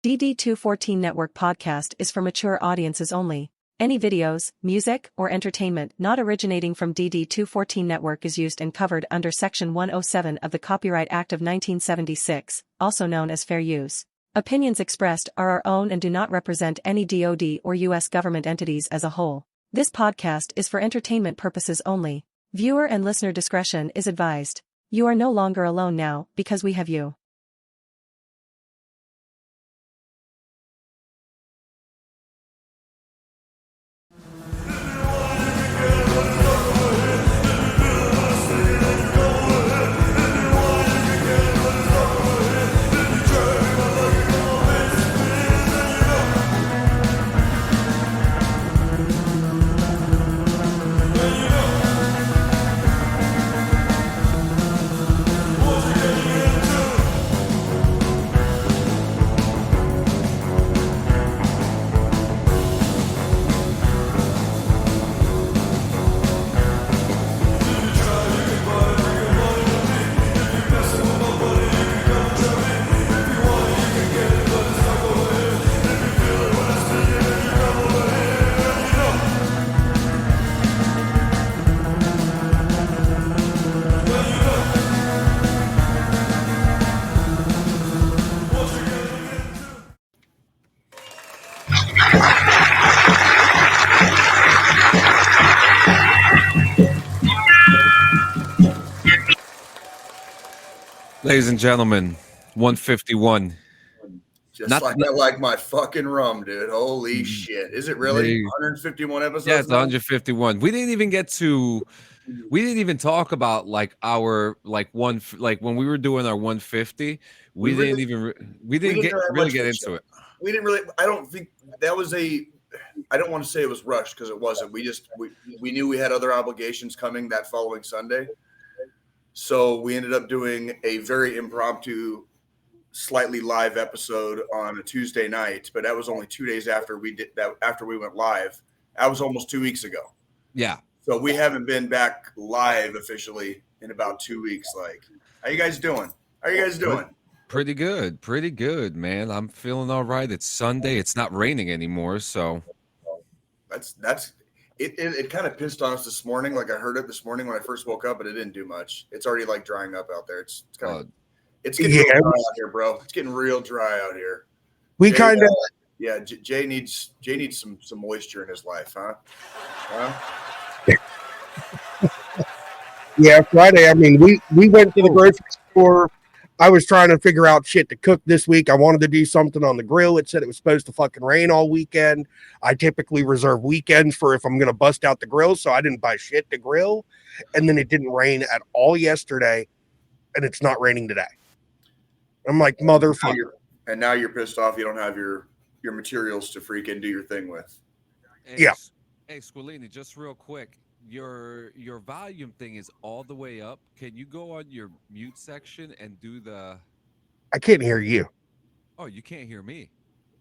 DD214 Network podcast is for mature audiences only. Any videos, music, or entertainment not originating from DD214 Network is used and covered under Section 107 of the Copyright Act of 1976, also known as fair use. Opinions expressed are our own and do not represent any DoD or U.S. government entities as a whole. This podcast is for entertainment purposes only. Viewer and listener discretion is advised. You are no longer alone now, because we have you. Ladies and gentlemen, 151. Just I like my fucking rum, dude. Holy shit. Is it really 151 episodes? Yeah, it's 151. We didn't even talk about like our when we were doing our 150, we didn't really get into it. We didn't really, I don't think that was I don't want to say it was rushed because it wasn't. We knew we had other obligations coming that following Sunday. So we ended up doing a very impromptu, slightly live episode on a Tuesday night, but that was only 2 days after we did that. After we went live, that was almost 2 weeks ago. Yeah. So we haven't been back live officially in about 2 weeks. Like, how you guys doing? Pretty good, man. I'm feeling all right. It's Sunday. It's not raining anymore, so that's. It kind of pissed on us this morning. Like I heard it this morning when I first woke up, but it didn't do much. It's already like drying up out there. It's kind of it's getting real dry out here, bro. It's getting real dry out here. Jay needs some moisture in his life, huh? Yeah, Friday. I mean, we went to the grocery store. I was trying to figure out shit to cook this week. I wanted to do something on the grill. It said it was supposed to fucking rain all weekend. I typically reserve weekends for if I'm going to bust out the grill, so I didn't buy shit to grill. And then it didn't rain at all yesterday, and it's not raining today. I'm like, motherfucker. And now you're pissed off you don't have your materials to freaking do your thing with. Hey, Squilini, just real quick. Your volume thing is all the way up. Can you go on your mute section and do the? I can't hear you. Oh, you can't hear me.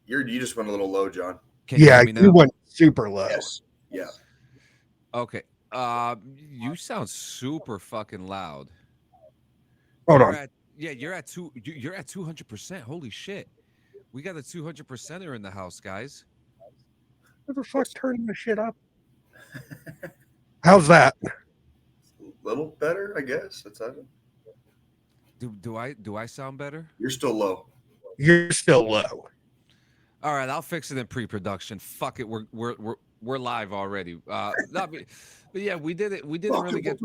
You just went a little low, John. You went super low. Yes. Yeah. Okay. You sound super fucking loud. Hold on. You're at 200%. Holy shit. We got a 200%er in the house, guys. What the fuck turning the shit up? How's that? A little better, I guess. Do I sound better? You're still low. You're still low. All right, I'll fix it in pre-production. Fuck it, we're live already. But yeah, we did it. We didn't get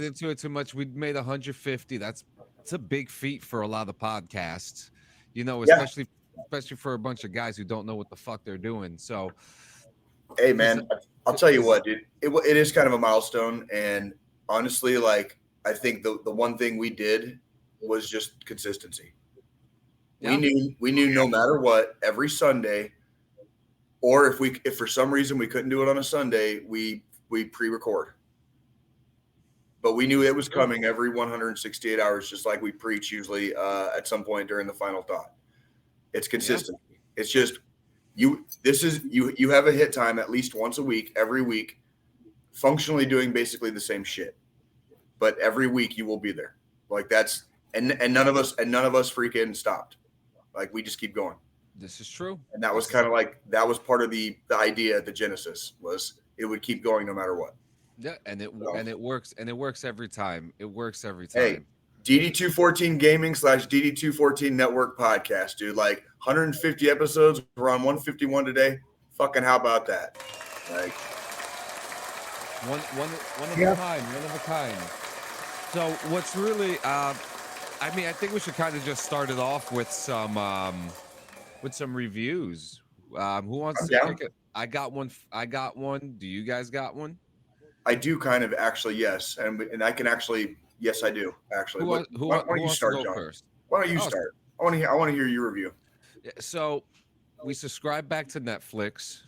into it too much. We made 150. It's a big feat for a lot of podcasts, especially for a bunch of guys who don't know what the fuck they're doing. So, hey man, I'll tell you what, dude. It is kind of a milestone, and honestly, like I think the one thing we did was just consistency. Yeah. We knew no matter what, every Sunday, or if for some reason we couldn't do it on a Sunday, we pre-record. But we knew it was coming every 168 hours, just like we preach usually at some point during the final thought. It's consistent. Yeah. It's just you have a hit time at least once a week, every week, functionally doing basically the same shit. But every week you will be there. Like that's and none of us freaking stopped. Like we just keep going. This is true. And that was kind of like, that was part of the idea, the genesis was it would keep going no matter what. Yeah, and it works, and it works every time. It works every Hey, time. DD214 Gaming / DD214 Network podcast, dude. Like 150 episodes. We're on 151 today. Fucking how about that? Like One of a kind, one of a kind. So what's really I mean, I think we should kind of just start it off with some reviews. Who wants I'm to down. kick it? I got one. I got one. Do you guys got one? I do kind of actually, yes, and I can actually, yes, I do actually. Who, Why don't you wants start, to go John? first? Why don't you start? I want to hear your review. Yeah, so we subscribed back to Netflix.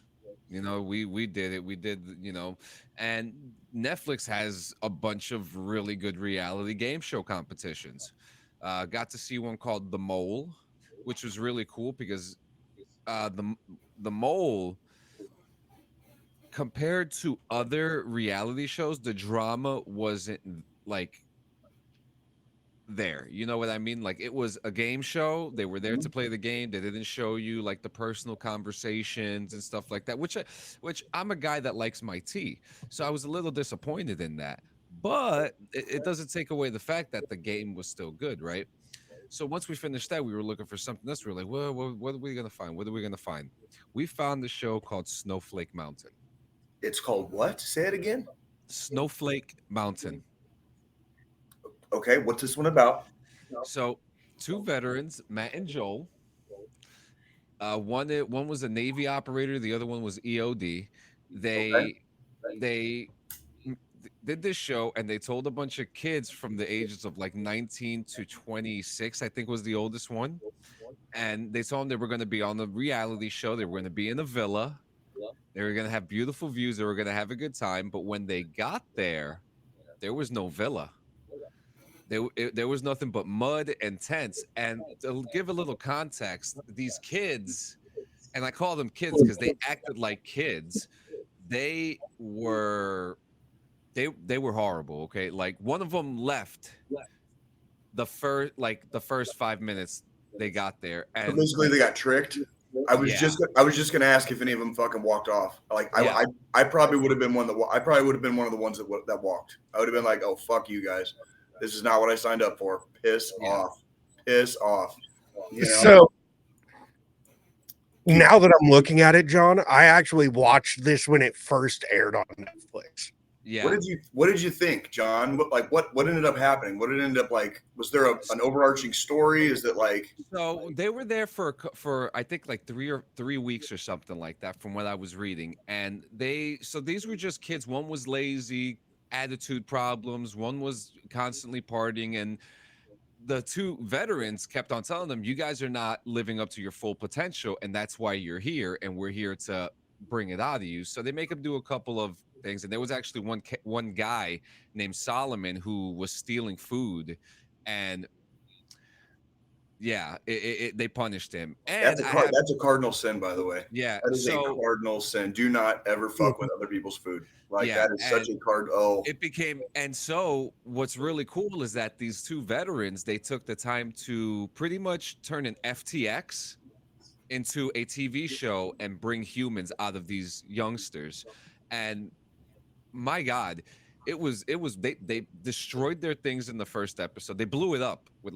You know, we did it. We did, you know, and Netflix has a bunch of really good reality game show competitions. Got to see one called The Mole, which was really cool because the Mole, compared to other reality shows, the drama wasn't like there. You know what I mean? Like, it was a game show. They were there to play the game. They didn't show you like the personal conversations and stuff like that, which I'm a guy that likes my tea. So I was a little disappointed in that. But it doesn't take away the fact that the game was still good, right? So once we finished that, we were looking for something else. We were like, well, what are we going to find? What are we going to find? We found the show called Snowflake Mountain. It's called what? Say it again. Snowflake Mountain. Okay, what's this one about? So, two veterans, Matt and Joel. One was a Navy operator, the other one was EOD. They did this show, and they told a bunch of kids from the ages of like 19 to 26, I think was the oldest one. And they told them they were going to be on the reality show. They were going to be in a villa. They were going to have beautiful views. They were going to have a good time. But when they got there was no villa. There was nothing but mud and tents. And to give a little context, these kids, and I call them kids because they acted like kids, they were horrible. Okay, like one of them left the first 5 minutes they got there, and So basically they got tricked. I was just gonna ask if any of them fucking walked off. Like I probably would have been one of the ones that walked. I would have been like, oh fuck you guys. This is not what I signed up for. Piss off. Piss off. You know? So now that I'm looking at it, John, I actually watched this when it first aired on Netflix. Yeah. What did you think, John? What ended up happening? What did it end up like? Was there an overarching story? Is that like? So they were there for I think like 3 weeks or something like that, from what I was reading. And these were just kids. One was lazy, attitude problems. One was constantly partying, and the two veterans kept on telling them, "You guys are not living up to your full potential, and that's why you're here, and we're here to bring it out of you." So they make them do a couple of things, and there was actually one guy named Solomon who was stealing food, and yeah, they punished him. And that's a cardinal sin, by the way. Yeah, that is a cardinal sin. Do not ever fuck with other people's food. Like that is such a card. Oh, it became. And so what's really cool is that these two veterans, they took the time to pretty much turn an FTX into a TV show and bring humans out of these youngsters. And my God, it was they destroyed their things in the first episode. They blew it up with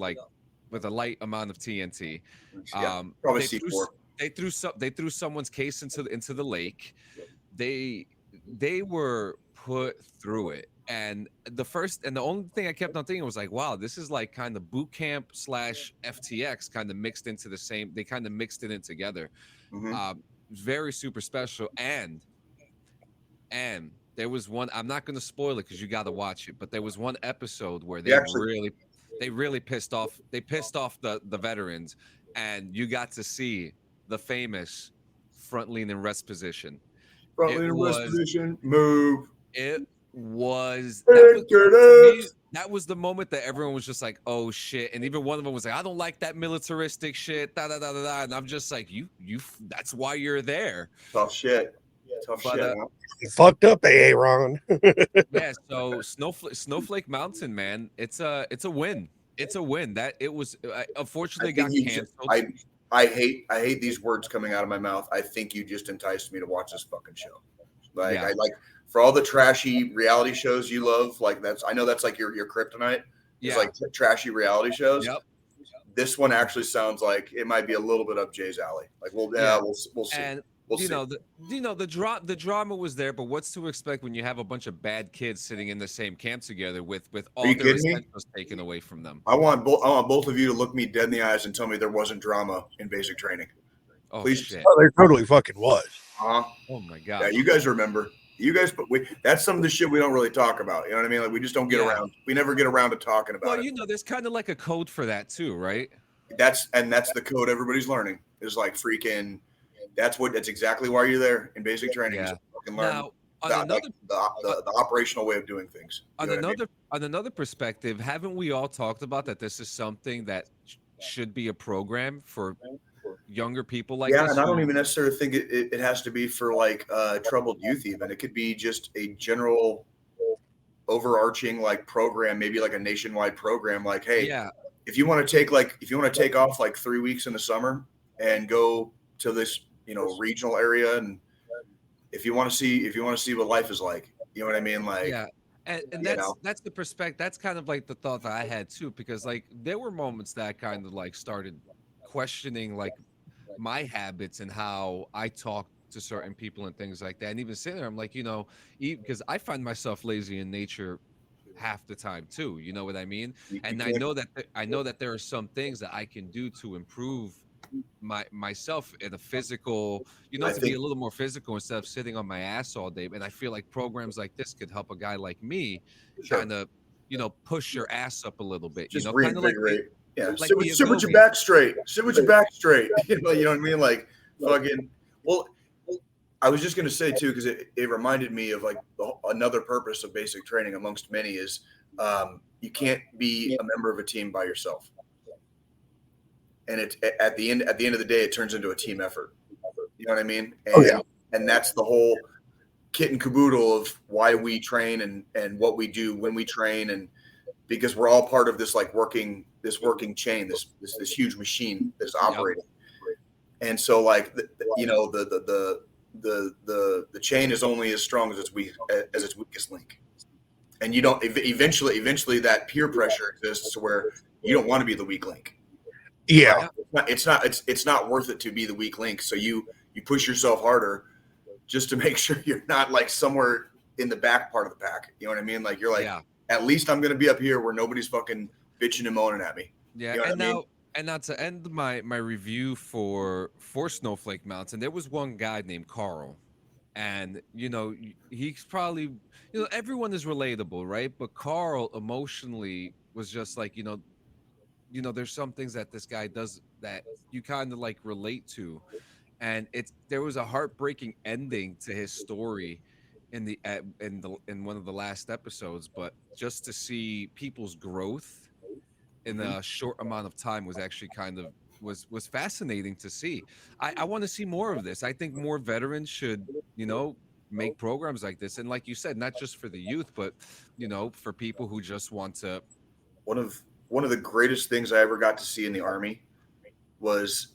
a light amount of TNT. Probably C4. They threw someone's case into the lake. They were put through it. And the only thing I kept on thinking was like, wow, this is like kind of boot camp / FTX kind of mixed into the same. They kind of mixed it in together. Mm-hmm. Very super special. And there was one, I'm not going to spoil it because you got to watch it, but there was one episode where they really pissed off. They pissed off the veterans, and you got to see the famous front leaning rest position. Front leaning rest position. Move. It was that was the moment that everyone was just like, oh shit. And even one of them was like, I don't like that militaristic shit. Da da da da da. And I'm just like, you that's why you're there. Tough shit. Fucked up, Aaron. Yeah, so Snowflake Mountain, man, it's a win. It's a win. That it was unfortunately got canceled. I hate these words coming out of my mouth. I think you just enticed me to watch this fucking show. Like Yeah. I like for all the trashy reality shows you love, like I know that's like your kryptonite. It's like trashy reality shows. Yep. This one actually sounds like it might be a little bit up Jay's alley. Like we'll see. And We'll see. the drama was there, but what's to expect when you have a bunch of bad kids sitting in the same camp together with all you their kidding me? essentials taken away from them? I want both of you to look me dead in the eyes and tell me there wasn't drama in basic training. Oh Please. shit! Oh, there totally fucking was. Uh-huh. Oh my god! Yeah, you guys remember. You guys, but that's some of the shit we don't really talk about. You know what I mean? Like we just don't get around. We never get around to talking about it. Well, there's kind of like a code for that too, right? That's the code everybody's learning. Is like freaking. That's exactly why you're there in basic training. Yeah. So you can learn Now, the operational way of doing things. On another perspective, haven't we all talked about that this is something that should be a program for younger people like this? And I don't even necessarily think it has to be for like troubled youth. Even it could be just a general overarching like program, maybe like a nationwide program. Like, hey, if you want to take off like 3 weeks in the summer and go to this regional area, and if you want to see what life is like, you know what I mean? Like, and that's the perspective. That's kind of like the thought that I had too, because like there were moments that I kind of like started questioning like my habits and how I talk to certain people and things like that. And even sitting there, I'm like, because I find myself lazy in nature half the time too. You know what I mean? And I know that there are some things that I can do to improve myself in a physical, to be a little more physical instead of sitting on my ass all day. And I feel like programs like this could help a guy like me kind of, push your ass up a little bit. Just kind of like sit with your back straight. Sit with your back straight. You know what I mean? Like fucking. Well, I was just gonna say too, because it reminded me of like another purpose of basic training amongst many is you can't be a member of a team by yourself. And it's at the end of the day, it turns into a team effort. You know what I mean? And that's the whole kit and caboodle of why we train and what we do when we train, and because we're all part of this like working chain, this huge machine that's operating. And so like the chain is only as strong as its weakest link. And you don't eventually that peer pressure exists to where you don't want to be the weak link. Yeah, it's not worth it to be the weak link. So you push yourself harder just to make sure you're not like somewhere in the back part of the pack. You know what I mean? Like you're like, at least I'm going to be up here where nobody's fucking bitching and moaning at me. Yeah. You know and what I mean? And now to end my review for Snowflake Mountain, there was one guy named Carl, and he's probably everyone is relatable, right? But Carl emotionally was just like there's some things that this guy does that you kind of like relate to, and there was a heartbreaking ending to his story in one of the last episodes, but just to see people's growth in a short amount of time was actually kind of was fascinating to see. I want to see more of this. I think more veterans should make programs like this, and like you said, not just for the youth, but for people who just want to. One of the greatest things I ever got to see in the Army was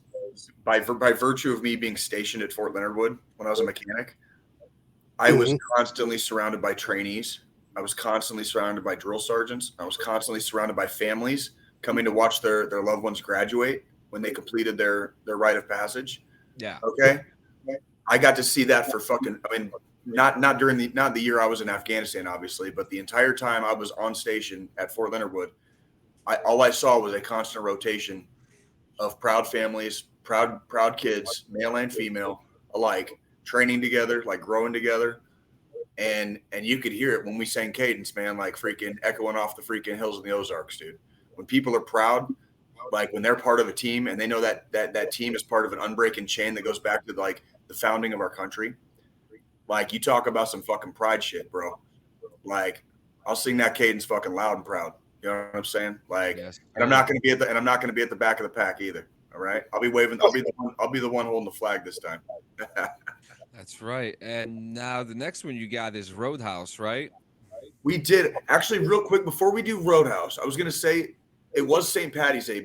by virtue of me being stationed at Fort Leonard Wood when I was a mechanic. I was constantly surrounded by trainees. I was constantly surrounded by drill sergeants. I was constantly surrounded by families coming to watch their loved ones graduate when they completed their rite of passage. Yeah. Okay. I got to see that for fucking, I mean, not the year I was in Afghanistan, obviously, but the entire time I was on station at Fort Leonard Wood, all I saw was a constant rotation of proud families, proud kids, male and female alike, training together, like growing together. And you could hear it when we sang cadence, man, like freaking echoing off the freaking hills of the Ozarks, dude. When people are proud, like when they're part of a team and they know that team is part of an unbreaking chain that goes back to like the founding of our country. Like you talk about some fucking pride shit, bro. Like I'll sing that cadence fucking loud and proud. You know what I'm saying? Like, and I'm not going to be at the back of the pack either. All right. I'll be waving. I'll be the one holding the flag this time. That's right. And now the next one you got is Roadhouse, right? We did actually real quick before we do Roadhouse. I was going to say it was St. Patty's Day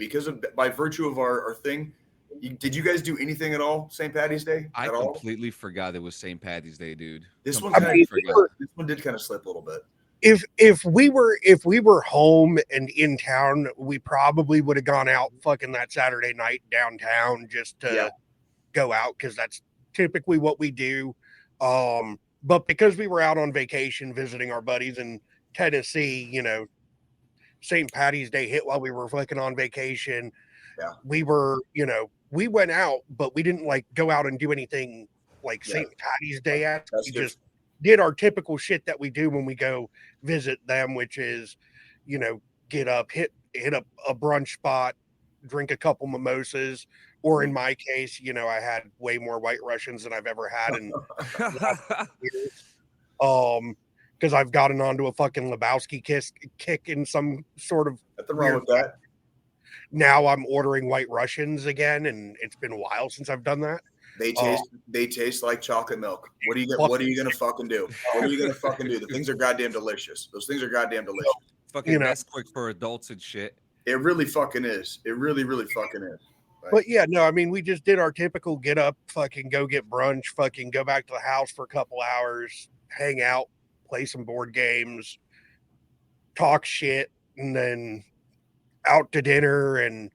by virtue of our thing. Did you guys do anything at all St. Patty's Day I at all? completely forgot it was St. Patty's Day, dude. This one Completely forgot. this one did kind of slip a little bit. If we were home and in town, we probably would have gone out fucking that Saturday night downtown just to go out, because that's typically what we do. But because we were out on vacation visiting our buddies in Tennessee, you know, St. Patty's Day hit while we were fucking on vacation. Yeah. We were, you know, we went out, but we didn't like go out and do anything like St. Patty's Day at. We just did our typical shit that we do when we go visit them, which is, you know, get up, hit up a brunch spot, drink a couple mimosas, or in my case, you know, I had way more White Russians than I've ever had in years. Because I've gotten onto a fucking Lebowski kick in some sort of nothing wrong with that. Now I'm ordering White Russians again, and it's been a while since I've done that. They taste like chocolate milk. What are you gonna fucking do? What are you gonna fucking do? The things are goddamn delicious. Those things are goddamn delicious. Fucking Nesquik for adults and shit. It really fucking is. It really, really fucking is. Right? But yeah, no, I mean, we just did our typical get up, fucking go get brunch, fucking go back to the house for a couple hours, hang out, play some board games, talk shit, and then out to dinner. And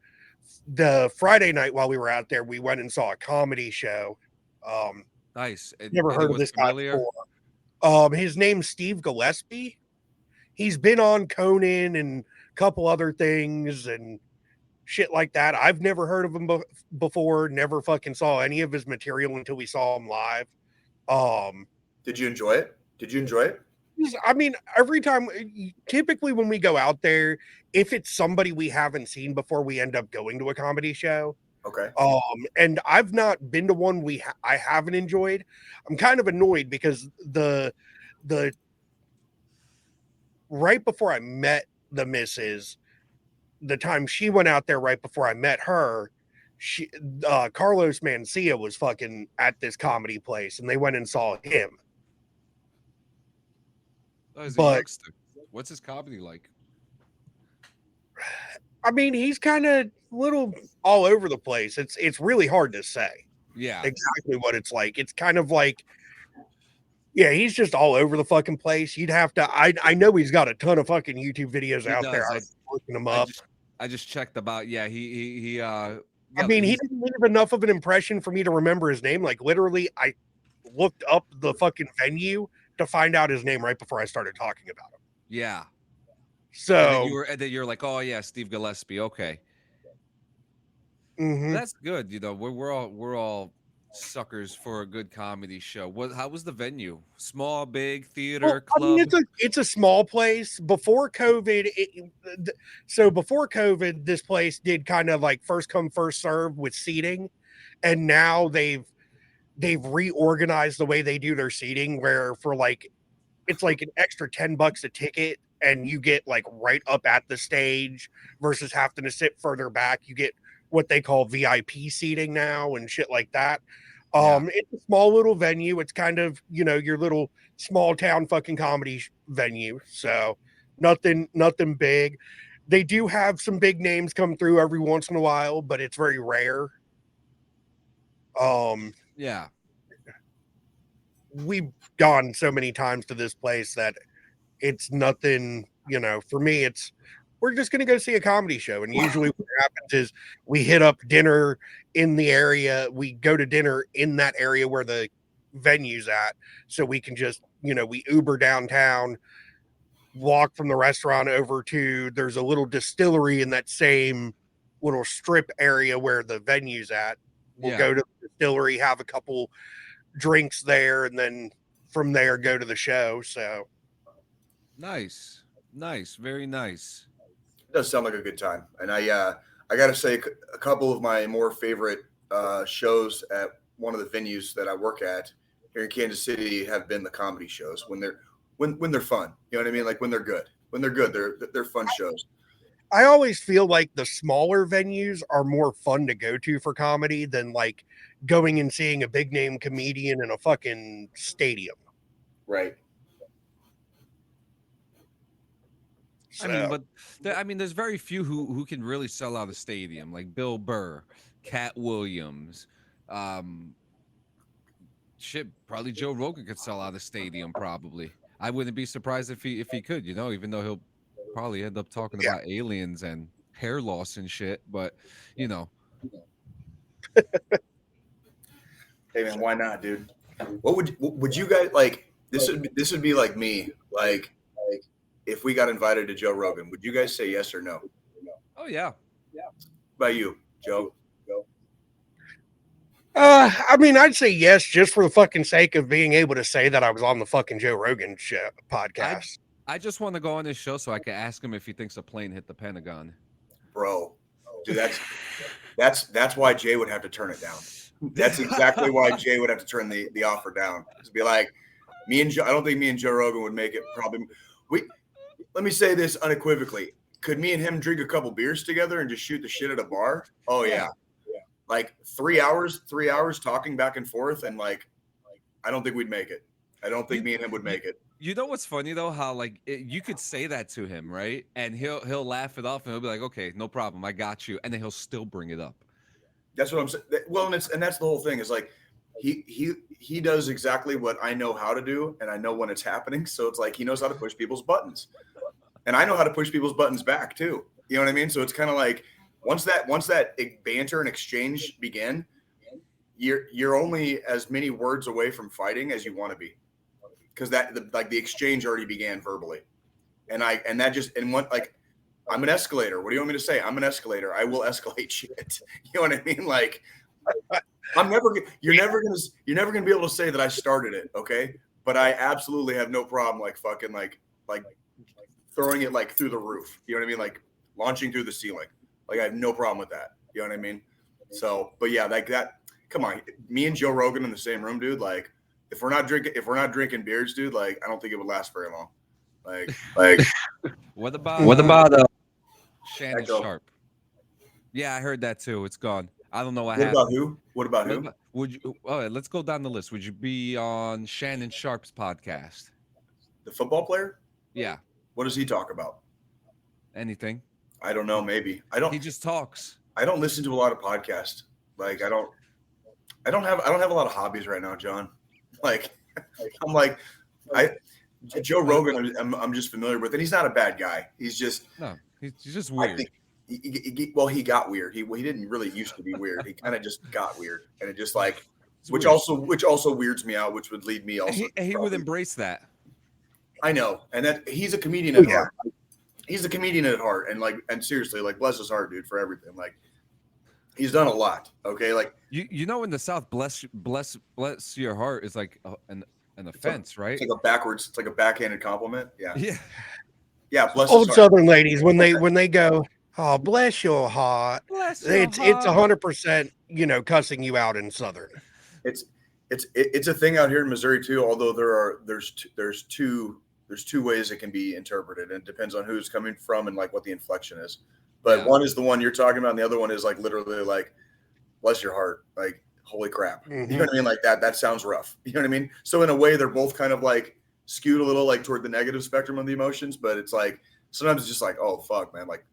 the Friday night while we were out there, we went and saw a comedy show. Nice. Never heard of this guy before. His name's Steve Gillespie. He's been on Conan and a couple other things and shit like that. I've never heard of him before. Never fucking saw any of his material until we saw him live. Did you enjoy it? I mean, every time, typically when we go out there, if it's somebody we haven't seen before, we end up going to a comedy show. Okay. And I've not been to one I haven't enjoyed. I'm kind of annoyed because the right before I met the missus, the time she went out there right before I met her, Carlos Mencia was fucking at this comedy place, and they went and saw him. But what's his comedy like? I mean, he's kind of little all over the place. It's really hard to say. Yeah, exactly what it's like. It's kind of like, yeah, he's just all over the fucking place. You'd have to. I know he's got a ton of fucking YouTube videos out there. I was looking them up. I just checked about. Yeah, he. I mean, he didn't leave enough of an impression for me to remember his name. Like literally, I looked up the fucking venue to find out his name right before I started talking about him. Yeah. So and then you're like, oh yeah, Steve Gillespie. Okay. Mm-hmm. That's good. You know, we're all suckers for a good comedy show. How was the venue? Small, big, theater, club? I mean, it's a small place. Before COVID, before COVID, this place did kind of like first come, first serve with seating, and now they've reorganized the way they do their seating, where for like it's like an extra $10 a ticket, and you get like right up at the stage versus having to sit further back. You get what they call VIP seating now and shit like that. It's a small little venue. It's kind of, you know, your little small town fucking comedy venue. So nothing big. They do have some big names come through every once in a while, but it's very rare. Yeah. We've gone so many times to this place that it's nothing, you know, for me, we're just going to go see a comedy show. And usually what happens is we hit up dinner in the area. We go to dinner in that area where the venue's at. So we can just, you know, we Uber downtown, walk from the restaurant over to, there's a little distillery in that same little strip area where the venue's at. We'll go to the distillery, have a couple drinks there, and then from there go to the show. So nice, very nice. It does sound like a good time. And I gotta say, a couple of my more favorite shows at one of the venues that I work at here in Kansas City have been the comedy shows when they're fun. You know what I mean? Like when they're good, they're fun shows. I always feel like the smaller venues are more fun to go to for comedy than like going and seeing a big name comedian in a fucking stadium. Right. So. I mean, there's very few who can really sell out a stadium, like Bill Burr, Cat Williams, shit, probably Joe Rogan could sell out a stadium. Probably, I wouldn't be surprised if he could. Even though he'll probably end up talking Yeah. about aliens and hair loss and shit. But you know, Hey man, why not, dude? What would you guys like? This would be like me. Like if we got invited to Joe Rogan, would you guys say yes or no? oh yeah, By you, Joe. I mean, I'd say yes, just for the fucking sake of being able to say that I was on the fucking Joe Rogan show podcast. I just want to go on his show so I can ask him if he thinks a plane hit the Pentagon. Bro, dude, that's why Jay would have to turn it down. That's exactly why Jay would have to turn the offer down. To be like, me and Joe, I don't think me and Joe Rogan would make it. Probably, let me say this unequivocally: could me and him drink a couple beers together and just shoot the shit at a bar? Oh yeah. Like 3 hours talking back and forth, and like, I don't think we'd make it. I don't think me and him would make it. You know what's funny though? How like you could say that to him, right? And he'll laugh it off, and he'll be like, "Okay, no problem, I got you," and then he'll still bring it up. That's what I'm saying. Well, and that's the whole thing. Is like he does exactly what I know how to do, and I know when it's happening. So it's like he knows how to push people's buttons, and I know how to push people's buttons back too. You know what I mean? So it's kind of like once that banter and exchange begin, you're only as many words away from fighting as you want to be, because the exchange already began verbally, and I'm an escalator. What do you want me to say? I'm an escalator. I will escalate shit. You know what I mean? Like, you're never gonna be able to say that I started it, okay? But I absolutely have no problem like fucking like throwing it like through the roof. You know what I mean? Like launching through the ceiling. Like I have no problem with that. You know what I mean? So, but yeah, like that. Come on, me and Joe Rogan in the same room, dude. Like, if we're not drinking beers, dude, like I don't think it would last very long. Like. What about Shannon Echo. Sharp? Yeah, I heard that too. It's gone. I don't know what What happened. about who? What about who? Would you? All right, let's go down the list. Would you be on Shannon Sharp's podcast? The football player? Yeah. What does he talk about? Anything? I don't know. Maybe He just talks. I don't listen to a lot of podcasts. Like I don't have a lot of hobbies right now, John. Like I'm like Joe Rogan. I'm just familiar with, and he's not a bad guy. He's just he's just weird. I think he got weird. He didn't really used to be weird. He kind of just got weird, and it just like which also weirds me out, which would lead me also. And he would embrace that. I know, and that he's a comedian at heart. He's a comedian at heart, and seriously, like bless his heart, dude, for everything. Like he's done a lot. Okay, like you know, in the South, bless your heart is like an offense, right? It's like a backhanded compliment. Yeah. Yeah. Bless Old his heart. Southern ladies when they go, "Oh, bless your heart," it's 100% cussing you out in Southern. It's a thing out here in Missouri too. Although there's two ways it can be interpreted, and it depends on who's coming from and like what the inflection is. But one is the one you're talking about, and the other one is like literally like bless your heart, like holy crap. Mm-hmm. You know what I mean? Like that sounds rough. You know what I mean? So in a way, they're both kind of like skewed a little like toward the negative spectrum of the emotions, but it's like sometimes it's just like, oh fuck, man, like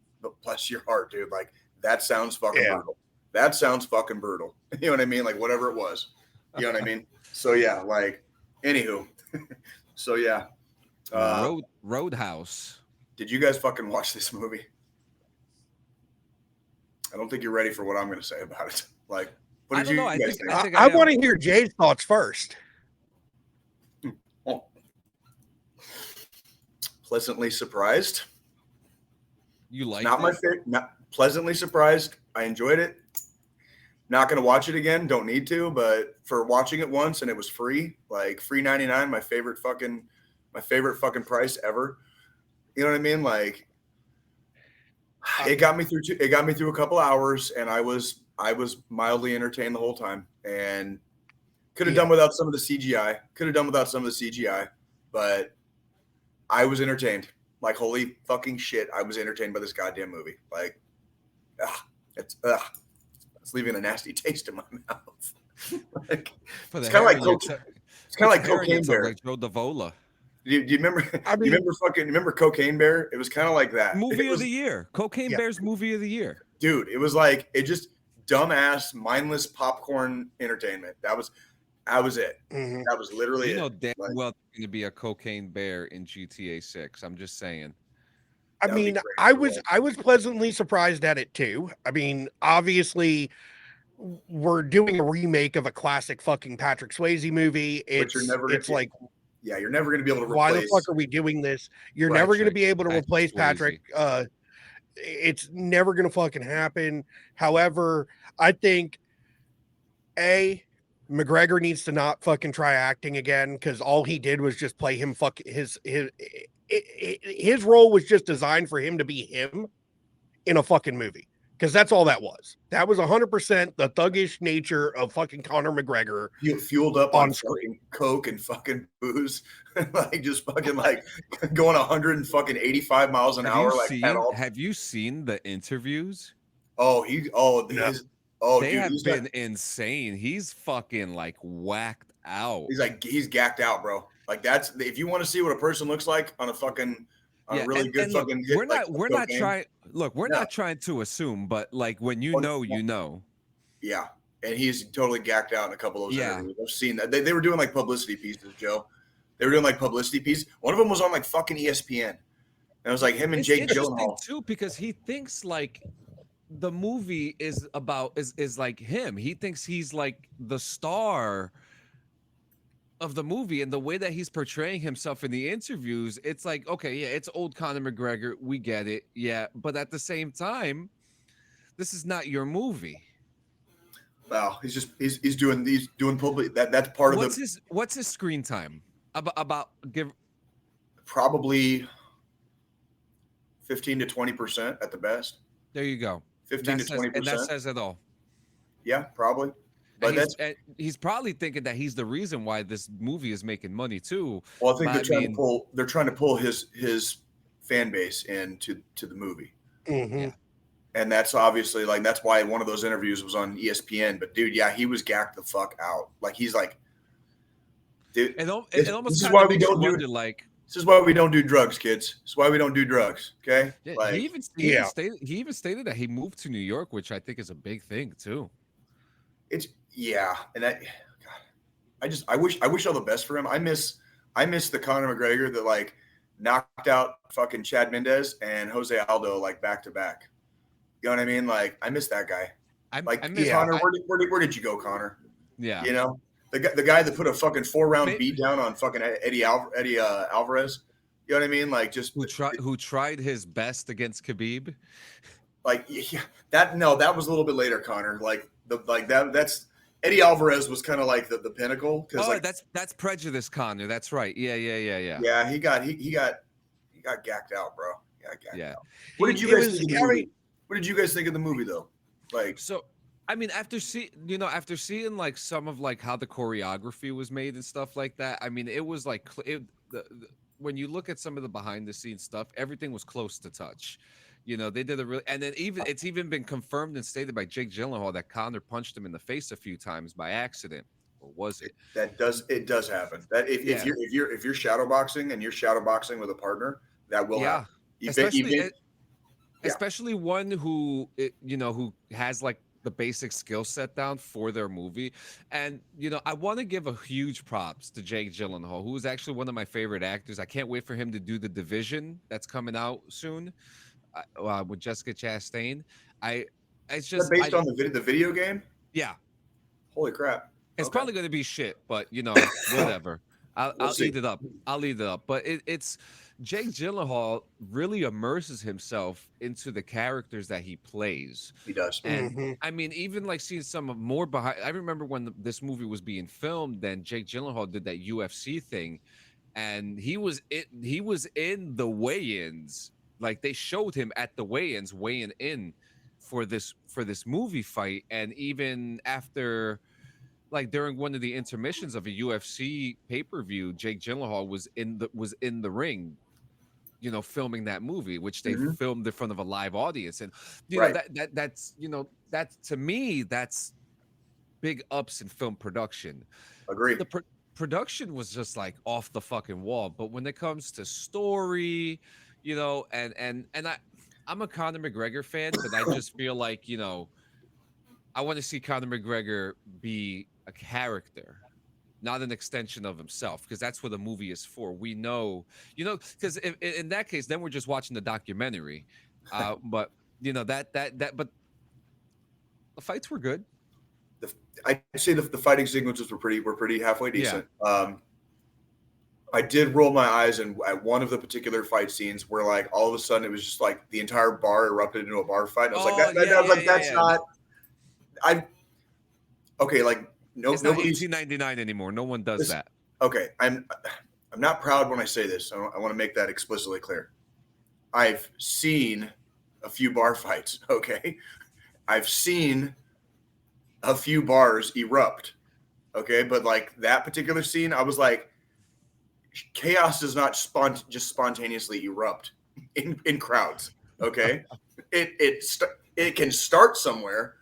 bless your heart, dude. Like that sounds fucking brutal. That sounds fucking brutal. You know what I mean? Like whatever it was. You know what I mean? So yeah, like anywho. So yeah. Roadhouse. Did you guys fucking watch this movie? I don't think you're ready for what I'm going to say about it. Like, what did you guys think? I want to hear Jay's thoughts first. Oh. Pleasantly surprised. You like Not my favorite. Not pleasantly surprised. I enjoyed it. Not going to watch it again. Don't need to. But for watching it once and it was free, like free 99, my favorite fucking price ever. You know what I mean? Like it got me through a couple hours, and I was mildly entertained the whole time, and could have done without some of the CGI. But I was entertained. Like holy fucking shit, I was entertained by this goddamn movie. Like it's leaving a nasty taste in my mouth. Like, it's kind of like Cocaine Bear. Like Joe Davola. Do you remember? Remember Cocaine Bear? It was kind of like that. Movie of the year. Cocaine Bear's movie of the year. Dude, it was like it just dumbass, mindless popcorn entertainment. That was it. Mhm. That was literally You know it. damn Like, well there's gonna be a cocaine bear in GTA 6. I'm just saying. I that would be mean, great. You're right. I was pleasantly surprised at it too. I mean, obviously, we're doing a remake of a classic fucking Patrick Swayze movie. But you're never It's gonna, like, yeah, you're never gonna be able to why the fuck replace. are we doing this? You're Right. never going to be able to replace Swayze. Patrick. It's never going to fucking happen. However, I think McGregor needs to not fucking try acting again because all he did was just play him. His role was just designed for him to be him in a fucking movie because that's all that was. That was 100% the thuggish nature of fucking Conor McGregor. Fueled up on on screen. fucking coke and fucking booze, like just fucking like going 185 miles an hour, like at all. Have you seen the interviews? Yeah. They Dude, have he's been insane. He's fucking like whacked out. he's gacked out, bro. Like that's if you want to see what a person looks like on a fucking on a really good look, fucking we're not cocaine. trying we're No. not trying to assume, but like when you Oh, know, no. you know. Yeah, and he's totally gacked out in a couple of those Yeah. interviews. I've seen that. They were doing like publicity pieces, Joe. They were doing like publicity pieces. One of them was on like fucking ESPN. And it was like him and It's Jake interesting Gyllenhaal. too because he thinks like the movie is about is like him. He thinks he's like the star of the movie, and the way that he's portraying himself in the interviews, it's like, okay, yeah, it's old Conor McGregor, we get it, yeah, but at the same time, this is not your movie. Wow, he's doing public. That's part of What's his screen time? About give probably 15 to 20% at the best. There you go. 15 to 20%. And that says it all. Yeah, probably. But And he's probably thinking that he's the reason why this movie is making money too. well, I think they're trying to pull his fan base into the movie. Mhm. Yeah. And that's obviously like that's why one of those interviews was on ESPN. But dude, yeah, he was gacked the fuck out. Like he's like, dude, It almost this is kind why of we makes you don't do wonder, like, this is why we don't do drugs, kids. This is why we don't do drugs. Okay, yeah, like, he even stated that he moved to New York, which I think is a big thing too. it's and I wish all the best for him. I miss the Conor McGregor that like knocked out fucking Chad Mendez and Jose Aldo like back to back. You know what I mean? Like I miss that guy. Conor, where did you go, Conor? Yeah, you know the guy that put a fucking 4-round beat down on fucking Eddie Alvarez. You know what I mean? Like just who tried his best against Khabib. Like that was a little bit later, Conor. Like that's Eddie Alvarez was kind of like the pinnacle because that's prejudice, Conor. That's right. Yeah. Yeah, he got gacked out, bro. Yeah. What did you guys think of the movie? What did you guys think of the movie though? Like so. I mean, after seeing like some of like how the choreography was made and stuff like that, I mean, it was like when you look at some of the behind the scenes stuff, everything was close to touch. You know, they did a really, and then it's even been confirmed and stated by Jake Gyllenhaal that Conor punched him in the face a few times by accident, or was it? It does happen. That if you're shadow boxing and you're shadow boxing with a partner, that will happen. Especially one who who has like the basic skill set down for their movie. And I want to give a huge props to Jake Gyllenhaal, who is actually one of my favorite actors. I can't wait for him to do The Division that's coming out soon with Jessica Chastain. It's just based on the video game. Yeah. Holy crap! It's probably going to be shit, but whatever. I'll eat it up. But it's Jake Gyllenhaal really immerses himself into the characters that he plays. He does. And I mean, even like seeing some of more behind. I remember when this movie was being filmed, then Jake Gyllenhaal did that UFC thing, and he was in the weigh-ins. Like they showed him at the weigh-ins, weighing in for this movie fight, and even after. Like during one of the intermissions of a UFC pay-per-view, Jake Gyllenhaal was in the ring, filming that movie, which they filmed in front of a live audience, and that's to me that's big ups in film production. Agreed. The production was just like off the fucking wall, but when it comes to story, and I'm a Conor McGregor fan, but I just feel like I want to see Conor McGregor be a character, not an extension of himself, because that's what the movie is for. We know, because in that case, then we're just watching the documentary. But but the fights were good. I'd say the fighting sequences were pretty halfway Yeah. decent. I did roll my eyes at one of the particular fight scenes where like all of a sudden it was just like the entire bar erupted into a bar fight. And I was like, that's not. Okay, like It's not nobody's 1899 anymore. No one does that. Okay, I'm not proud when I say this. I want to make that explicitly clear. I've seen a few bar fights. Okay, I've seen a few bars erupt. Okay, but like that particular scene, I was like, chaos does not just spontaneously erupt in crowds. Okay, it can start somewhere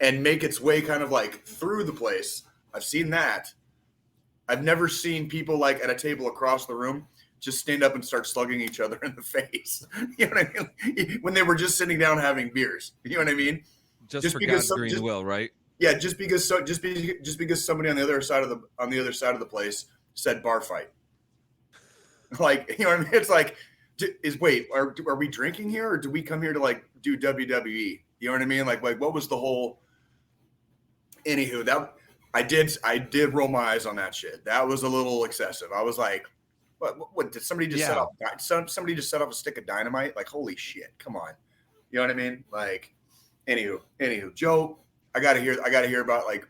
and make its way kind of like through the place. I've seen that. I've never seen people like at a table across the room just stand up and start slugging each other in the face. You know what I mean? When they were just sitting down having beers. You know what I mean? Just for God's green will, right? Yeah, just because somebody on the other side of the place said bar fight. Like, you know what I mean? It's like, are we drinking here, or do we come here to like do WWE? You know what I mean? Like what was the whole? Anywho, that I did roll my eyes on that shit. That was a little excessive. I was like, what did somebody just set off? Somebody just set off a stick of dynamite? Like, holy shit! Come on, you know what I mean? Like, anywho, Joe, I gotta hear about like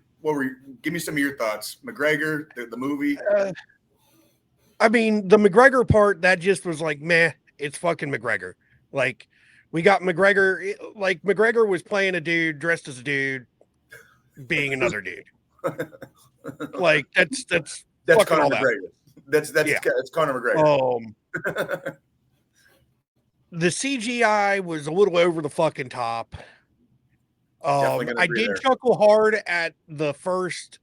give me some of your thoughts. McGregor, the movie. I mean, the McGregor part, that just was like, meh, it's fucking McGregor. Like, we got McGregor, like, McGregor was playing a dude dressed as a dude being another dude. Like, that's Conor McGregor. That's Conor McGregor. The CGI was a little over the fucking top. I did chuckle hard at that first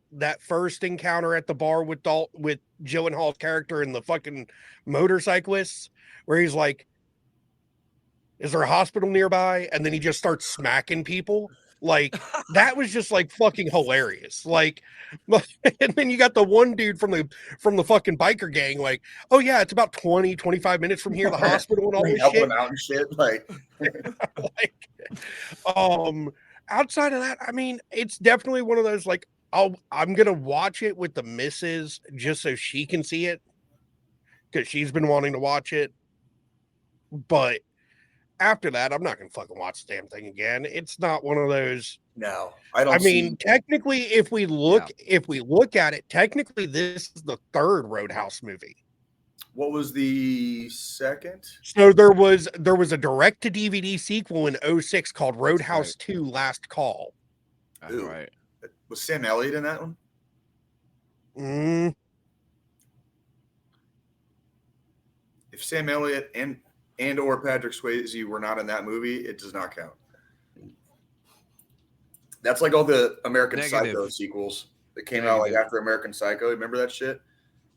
encounter at the bar with Gyllenhaal's character and the fucking motorcyclists, where he's like, "Is there a hospital nearby?" And then he just starts smacking people. Like, that was just like fucking hilarious. Like, and then you got the one dude from the fucking biker gang, like, "Oh yeah, it's about 20-25 minutes from here, the hospital and all this shit." Him out and shit. Like, outside of that, I mean, it's definitely one of those, like, I'm gonna watch it with the missus just so she can see it, because she's been wanting to watch it. But after that, I'm not gonna fucking watch the damn thing again. It's not one of those. No, I don't. I mean, technically, if we look at it, technically, this is the third Roadhouse movie. What was the second? So there was a direct to DVD sequel in 2006 called Roadhouse 2 Last Call. That's right. Was Sam Elliott in that one? If Sam Elliott and or Patrick Swayze were not in that movie, it does not count. That's like all the American Psycho sequels that came out like after American Psycho. Remember that shit?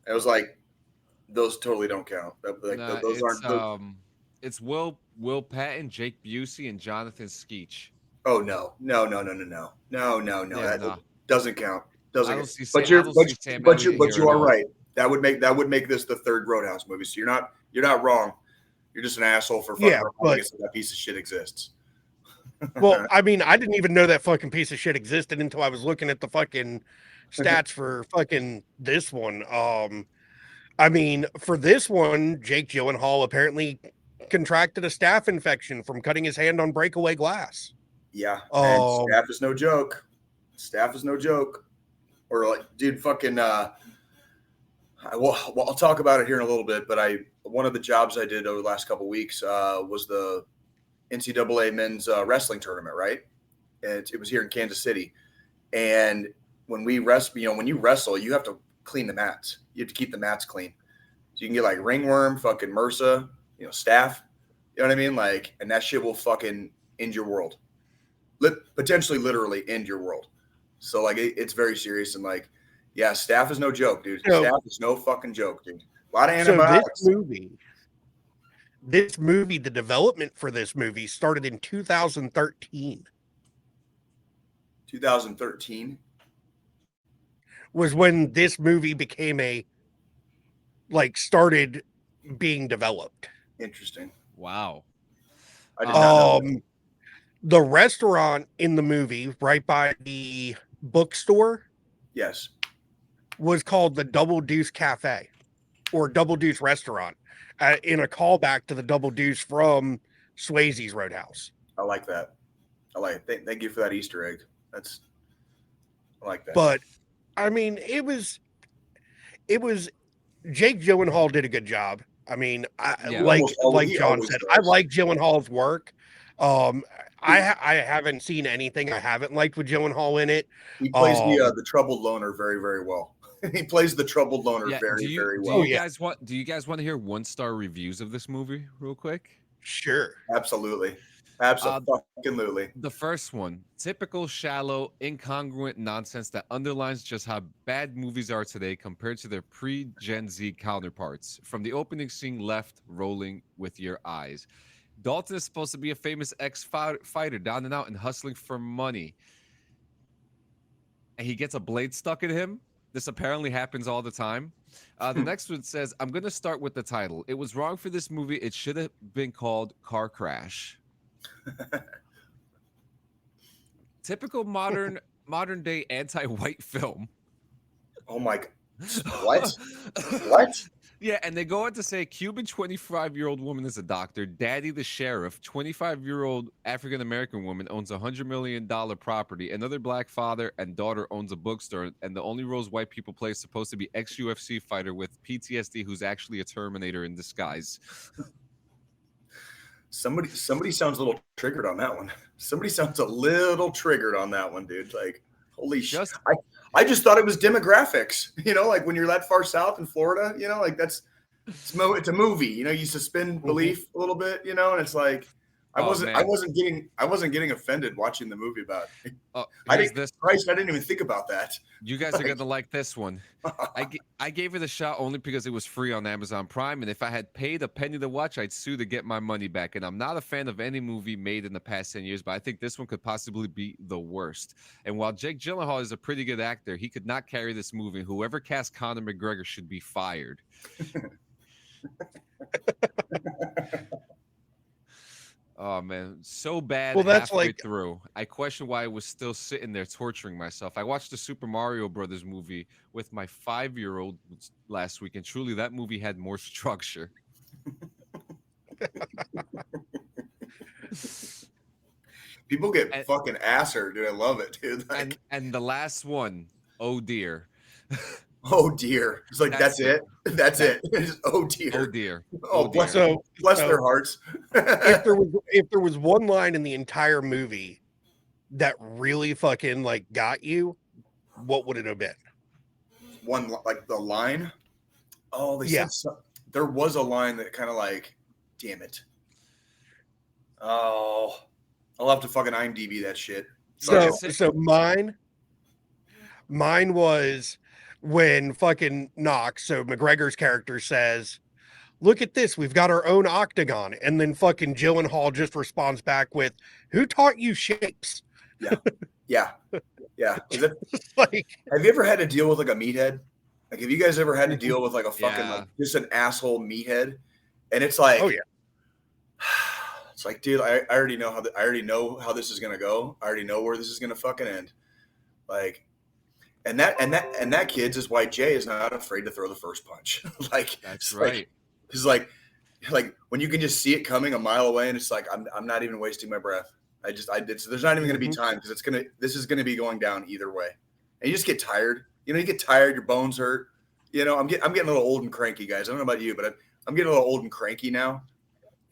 It was like, those totally don't count. Those aren't. It's Will Patton, Jake Busey, and Jonathan Skeech. Oh no! That doesn't count. But you are right. That would make this the third Roadhouse movie. So you're not wrong. You're just an asshole for fucking that piece of shit exists. Well, I mean, I didn't even know that fucking piece of shit existed until I was looking at the fucking stats for fucking this one. I mean, for this one, Jake Gyllenhaal apparently contracted a staph infection from cutting his hand on breakaway glass. Yeah, and staph is no joke. Or like, dude, fucking. I'll talk about it here in a little bit. But one of the jobs I did over the last couple of weeks was the NCAA men's wrestling tournament, right? And it was here in Kansas City, and when you wrestle, you have to clean the mats. You have to keep the mats clean. So you can get like ringworm, fucking MRSA, staph. You know what I mean? Like, and that shit will fucking end your world. Potentially literally end your world. So like it's very serious, and like, yeah, staph is no joke, dude. Staph is no fucking joke, dude. A lot of antibiotics. So this movie, the development for this movie started in 2013. 2013 was when this movie became started being developed. Interesting. Wow. I did not know that. The restaurant in the movie, right by the bookstore, Yes. was called the Double Deuce Cafe or Double Deuce Restaurant, in a callback to the Double Deuce from Swayze's Roadhouse. I like that. I like it. Thank you for that Easter egg. I like that. But I mean, it was Jake Gyllenhaal did a good job. I mean, like John said, I like Gyllenhaal's work. I haven't seen anything I haven't liked with Gyllenhaal in it. He plays the troubled loner very, very well. He plays the troubled loner very well. Do you guys want to hear 1-star reviews of this movie real quick? Sure. Absolutely. Absolutely. The first one, typical shallow, incongruent nonsense that underlines just how bad movies are today compared to their pre-Gen Z counterparts. From the opening scene left, rolling with your eyes. Dalton is supposed to be a famous ex-fighter, down and out and hustling for money. And he gets a blade stuck in him. This apparently happens all the time. The next one says, I'm going to start with the title. It was wrong for this movie. It should have been called Car Crash. Typical modern day anti-white film. Oh my God. What? What? Yeah, and they go on to say Cuban 25-year-old woman is a doctor. Daddy the sheriff, 25-year-old African-American woman owns $100 million property. Another black father and daughter owns a bookstore. And the only roles white people play is supposed to be ex-UFC fighter with PTSD who's actually a Terminator in disguise. Somebody sounds a little triggered on that one. Somebody sounds a little triggered on that one, dude. Like, holy shit. I just thought it was demographics, like when you're that far south in Florida, like it's a movie, you suspend belief a little bit, and it's like, I wasn't getting offended watching the movie about it. I didn't even think about that. You guys are gonna like this one. I gave it a shot only because it was free on Amazon Prime, and if I had paid a penny to watch, I'd sue to get my money back. And I'm not a fan of any movie made in the past 10 years, but I think this one could possibly be the worst. And while Jake Gyllenhaal is a pretty good actor, he could not carry this movie. Whoever cast Conor McGregor should be fired. Oh man, so bad. Well, that's halfway through. I question why I was still sitting there torturing myself. I watched the Super Mario Brothers movie with my 5-year-old last week, and truly, that movie had more structure. People get fucking asser, dude. I love it, dude. Like, and the last one, oh dear. Oh dear. It's like that's it. That's it. Oh dear. Oh dear. Oh bless their hearts. if there was one line in the entire movie that really fucking got you, what would it have been? One the line? Oh, said there was a line that kind of damn it. Oh, I'll have to fucking IMDb that shit. So mine was when fucking Knox, so McGregor's character says, look at this, we've got our own octagon. And then fucking Gyllenhaal just responds back with, who taught you shapes? Yeah. Is it, have you ever had to deal with a meathead? Have you guys ever had to deal with a fucking just an asshole meathead? And it's like, oh yeah. It's like, dude, I already know how this is gonna go. I already know where this is gonna fucking end. And that kids is why Jay is not afraid to throw the first punch. That's right. It's like when you can just see it coming a mile away, and it's like I'm not even wasting my breath. There's not even going to be time because this is going to be going down either way, and you just get tired. You get tired, your bones hurt. I'm getting a little old and cranky, guys. I don't know about you, but I'm getting a little old and cranky now.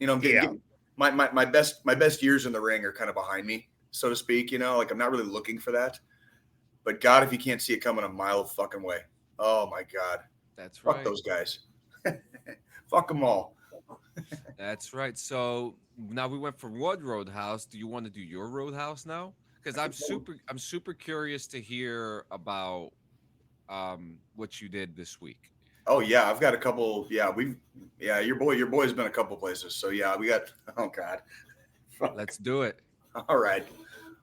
I'm getting my best years in the ring are kind of behind me, so to speak. I'm not really looking for that. But God, if you can't see it coming a mile of fucking way, oh my God, that's right. Fuck those guys. Fuck them all. That's right. So now we went from one Roadhouse. Do you want to do your Roadhouse now? Because I'm super curious to hear about what you did this week. Oh yeah, I've got a couple. Yeah, your boy's been a couple places. So yeah, we got. Oh God. Let's do it. All right.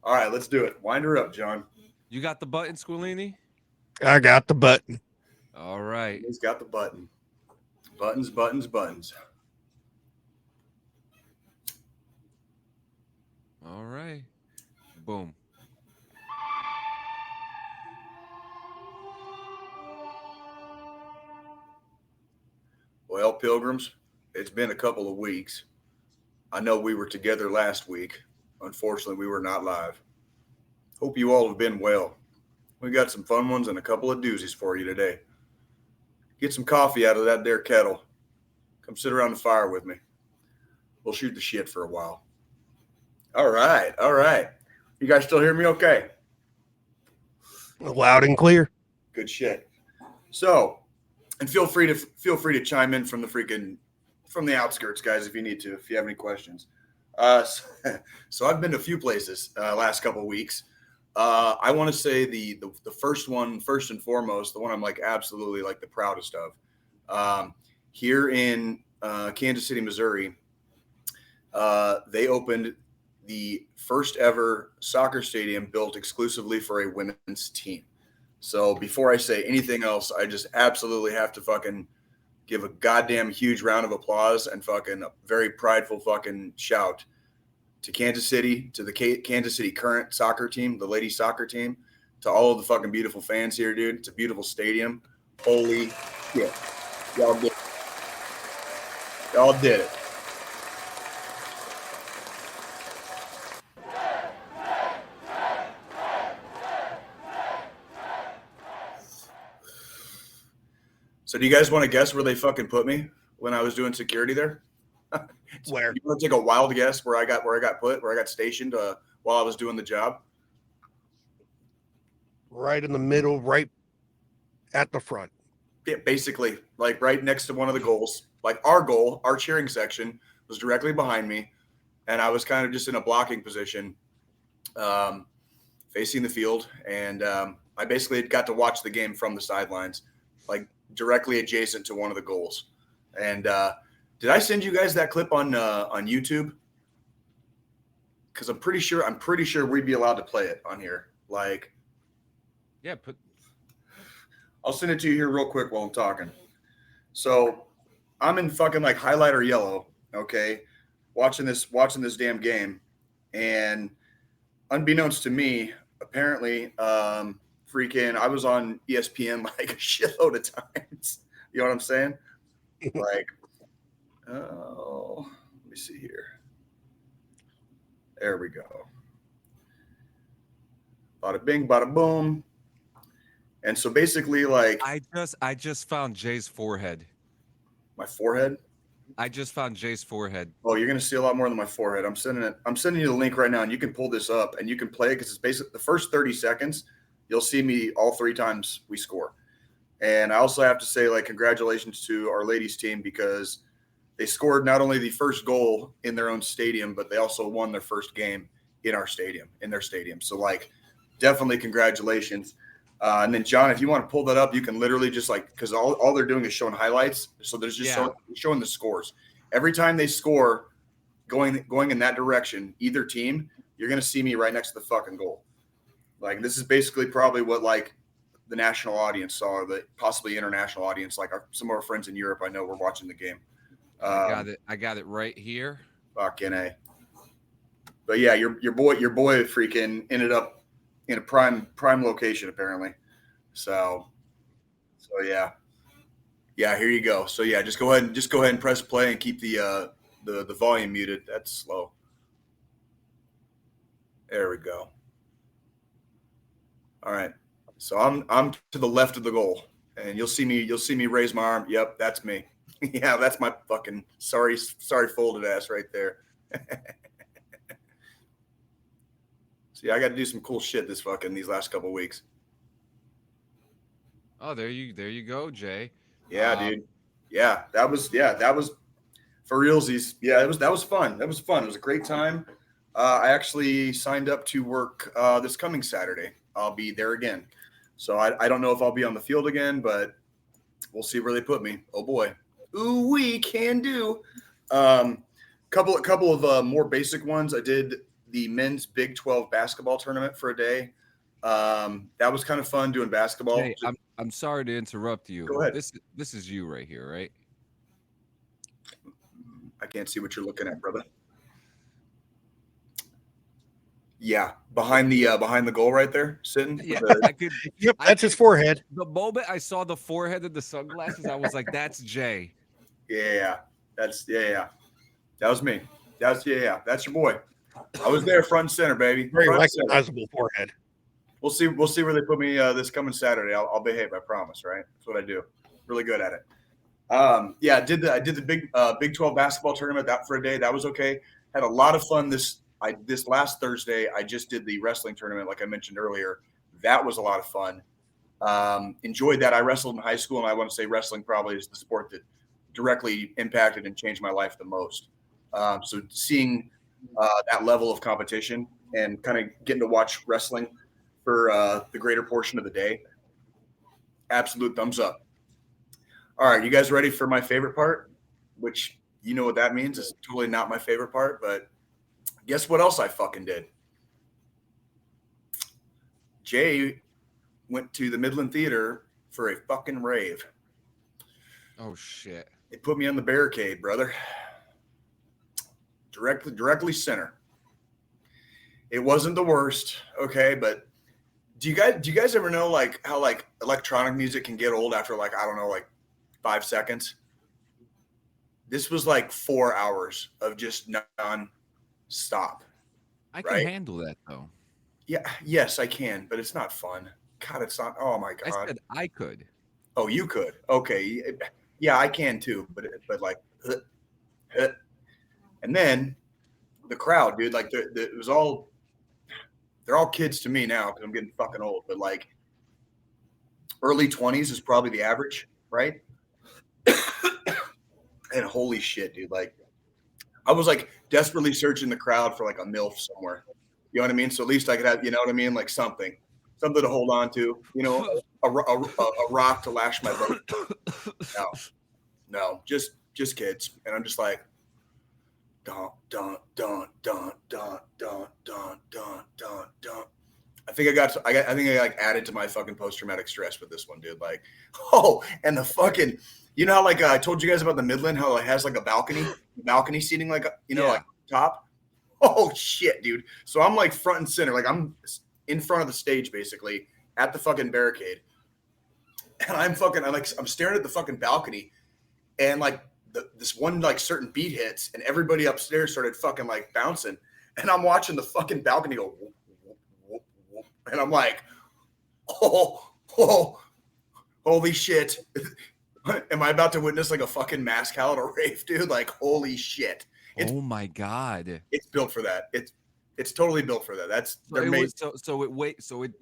All right, let's do it. Wind her up, John. You got the button, Squilini? I got the button. All right. He's got the button. Buttons, buttons, buttons. All right. Boom. Well, Pilgrims, it's been a couple of weeks. I know we were together last week. Unfortunately, we were not live. Hope you all have been well. We got some fun ones and a couple of doozies for you today. Get some coffee out of that there kettle. Come sit around the fire with me. We'll shoot the shit for a while. All right, all right. You guys still hear me okay? Loud and clear. Good shit. So, and feel free to chime in from the outskirts, guys, if you need to, if you have any questions. So I've been to a few places last couple of weeks. I want to say the first one, first and foremost, the one I'm like absolutely like the proudest of, here in Kansas City, Missouri. They opened the first ever soccer stadium built exclusively for a women's team. So before I say anything else, I just absolutely have to fucking give a goddamn huge round of applause and fucking a very prideful fucking shout to Kansas City, to the Kansas City current soccer team, the ladies soccer team, to all of the fucking beautiful fans here, dude. It's a beautiful stadium. Holy shit. Y'all did it. Y'all did it. So do you guys want to guess where they fucking put me when I was doing security there? Where? You want to take a wild guess where I got stationed while I was doing the job? Right in the middle, right at the front. Yeah, basically, like right next to one of the goals. Like our goal, our cheering section was directly behind me, and I was kind of just in a blocking position, facing the field, and I basically got to watch the game from the sidelines, like directly adjacent to one of the goals. And did I send you guys that clip on YouTube? Because I'm pretty sure we'd be allowed to play it on here. Like, Yeah, I'll send it to you here real quick while I'm talking. So I'm in fucking like highlighter yellow, okay, watching this damn game, and unbeknownst to me, apparently, freaking, I was on ESPN like a shitload of times. You know what I'm saying? Like, oh, let me see here. There we go. Bada bing, bada boom. And so basically, like, I just found Jay's forehead. my forehead. I just found Jay's forehead. Oh, you're gonna see a lot more than my forehead. I'm sending you the link right now, and you can pull this up and you can play it because it's basically the first 30 seconds. You'll see me all three times we score. And I also have to say, like, congratulations to our ladies team because they scored not only the first goal in their own stadium, but they also won their first game in their stadium. So, like, definitely congratulations. And then, John, if you want to pull that up, you can literally just like, because all they're doing is showing highlights. So there's just showing the scores. Every time they score going in that direction, either team, you're going to see me right next to the fucking goal. Like, this is basically probably what, like, the national audience saw, or the possibly international audience. Like, some of our friends in Europe, I know, were watching the game. I got it right here. Fucking A. But yeah, your boy freaking ended up in a prime location apparently. So yeah. Yeah, here you go. So yeah, just go ahead and press play and keep the volume muted. That's slow. There we go. All right. So I'm to the left of the goal, and you'll see me raise my arm. Yep, that's me. Yeah, that's my fucking sorry folded ass right there. See, I got to do some cool shit these last couple of weeks. Oh, there you go, Jay. Yeah, dude. Yeah, that was for realsies. Yeah, that was fun. That was fun. It was a great time. I actually signed up to work this coming Saturday. I'll be there again. So I don't know if I'll be on the field again, but we'll see where they put me. Oh boy. Ooh, we can do. Couple of more basic ones. I did the men's Big 12 basketball tournament for a day. That was kind of fun doing basketball. Jay, I'm sorry to interrupt you. Go ahead. This is you right here, right? I can't see what you're looking at, brother. Yeah, behind the goal right there, sitting. Yeah, The, I could. Yep, that's his forehead. The moment I saw the forehead and the sunglasses, I was like, "That's Jay." yeah, that's That was me. That's your boy. I was there, front and center, baby. Very Front and center. recognizable forehead. We'll see where they put me this coming Saturday. I'll behave. I promise. Right? That's what I do. Really good at it. I did the Big 12 basketball tournament that for a day. That was okay. Had a lot of fun this last Thursday. I just did the wrestling tournament, like I mentioned earlier. That was a lot of fun. Enjoyed that. I wrestled in high school, and I want to say wrestling probably is the sport that directly impacted and changed my life the most. So seeing that level of competition and kind of getting to watch wrestling for the greater portion of the day, absolute thumbs up. All right, you guys ready for my favorite part? Which you know what that means. It's totally not my favorite part, but guess what else I fucking did? Jay went to the Midland Theater for a fucking rave. Oh shit! They put me on the barricade, brother. Directly center. It wasn't the worst, okay, but do you guys ever know like how like electronic music can get old after like, I don't know, like 5 seconds? This was like 4 hours of just non-stop. I can handle that though. Yeah, yes, I can, but it's not fun. God, it's not. Oh my God. I said I could. Oh, you could. Okay. Yeah, I can too, but like, and then the crowd, dude, like it was all, they're all kids to me now because I'm getting fucking old, but like early 20s is probably the average, right? And holy shit, dude, like I was like desperately searching the crowd for like a MILF somewhere. You know what I mean? So at least I could have, you know what I mean? Like something to hold on to, you know, a rock to lash my boat. No, just kids. And I'm just like, dun, dun, dun, dun, dun, dun, dun, dun, dun, dun. I think I like added to my fucking post-traumatic stress with this one, dude. Like, oh, and the fucking, you know how like I told you guys about the Midland, how it has like a balcony seating, like, you know, like top. Oh shit, dude. So I'm like front and center, like I'm in front of the stage basically at the fucking barricade. And I'm staring at the fucking balcony, and like this one like certain beat hits, and everybody upstairs started fucking like bouncing, and I'm watching the fucking balcony go whoop, whoop, whoop, whoop. And I'm like, oh, holy shit. Am I about to witness like a fucking mass calendar rave, dude? Like, holy shit. Oh my God. It's built for that. It's totally built for that. That's so it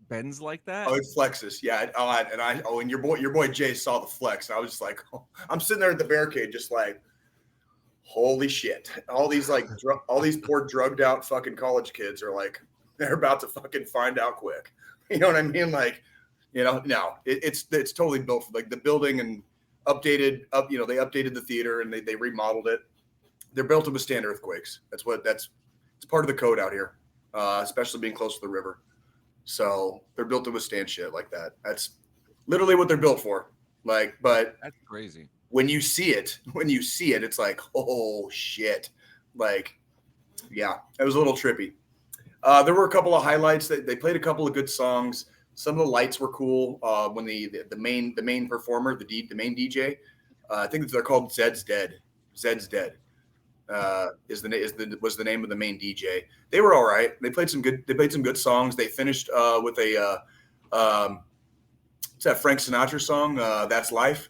bends like that. Oh, it flexes. Yeah. And your boy Jay saw the flex. And I was just like, I'm sitting there at the barricade, just like, holy shit. All these like all these poor drugged out fucking college kids are like, they're about to fucking find out quick. You know what I mean? Like, you know, no, it's totally built for like the building and they updated the theater and they remodeled it. They're built to withstand earthquakes. It's part of the code out here, especially being close to the river. So they're built to withstand shit like that. That's literally what they're built for. Like, but that's crazy. When you see it, it's like, oh shit. Like, yeah, it was a little trippy. There were a couple of highlights that they played a couple of good songs. Some of the lights were cool. When the main performer, the main DJ, I think they're called Zed's Dead. Zed's Dead was the name of the main DJ. They were all right. They played some good songs. They finished with a what's that Frank Sinatra song? That's Life.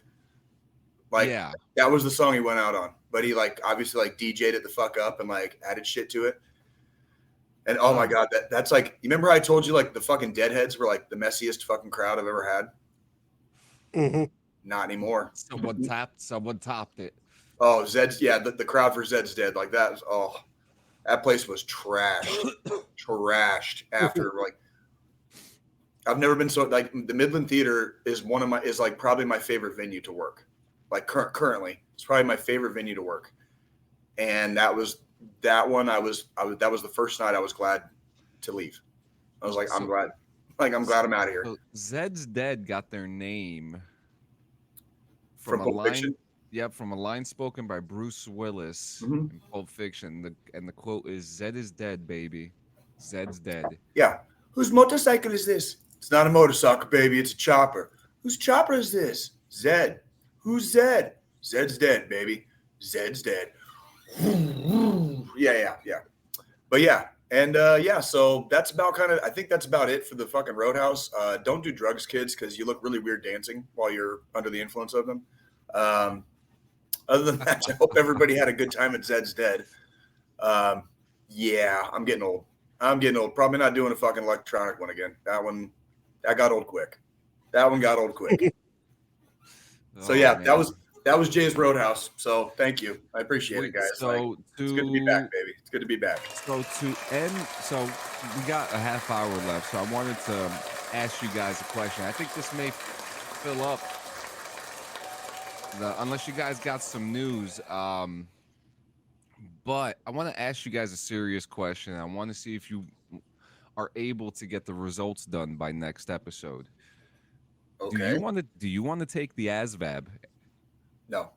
Like, yeah, that was the song he went out on. But he like obviously like DJ'd it the fuck up and like added shit to it. And oh my God, that's like, you remember I told you like the fucking Deadheads were like the messiest fucking crowd I've ever had? Mm-hmm. Not anymore. Someone topped it. Oh, the crowd for Zed's Dead. Like that place was trashed after like, I've never been so like the Midland Theater is like probably my favorite venue to work. Like currently, it's probably my favorite venue to work. And that was that one, I was that was the first night I was glad to leave. I was like, I'm glad I'm out of here. So Zed's Dead got their name From from a Pulp line. Fiction? Yep, from a line spoken by Bruce Willis Mhm. in Pulp Fiction. The quote is Zed is dead, baby. Zed's dead. Yeah. Whose motorcycle is this? It's not a motorcycle, baby. It's a chopper. Whose chopper is this? Zed. Who's Zed? Zed's dead, baby. Zed's dead. Yeah. But yeah, and yeah, so that's about I think that's about it for the fucking Roadhouse. Don't do drugs, kids, because you look really weird dancing while you're under the influence of them. Um, other than that, I hope everybody had a good time at Zed's Dead. Yeah, I'm getting old. Probably not doing a fucking electronic one again. That got old quick. That one got old quick. So yeah, man. that was Jay's Roadhouse. So thank you. I appreciate it, guys. So it's good to be back, baby. It's good to be back. So to end, so we got a half hour left. So I wanted to ask you guys a question. I think this may fill up unless you guys got some news. But I want to ask you guys a serious question. I want to see if you are able to get the results done by next episode. Okay. Do you want to take the ASVAB? No.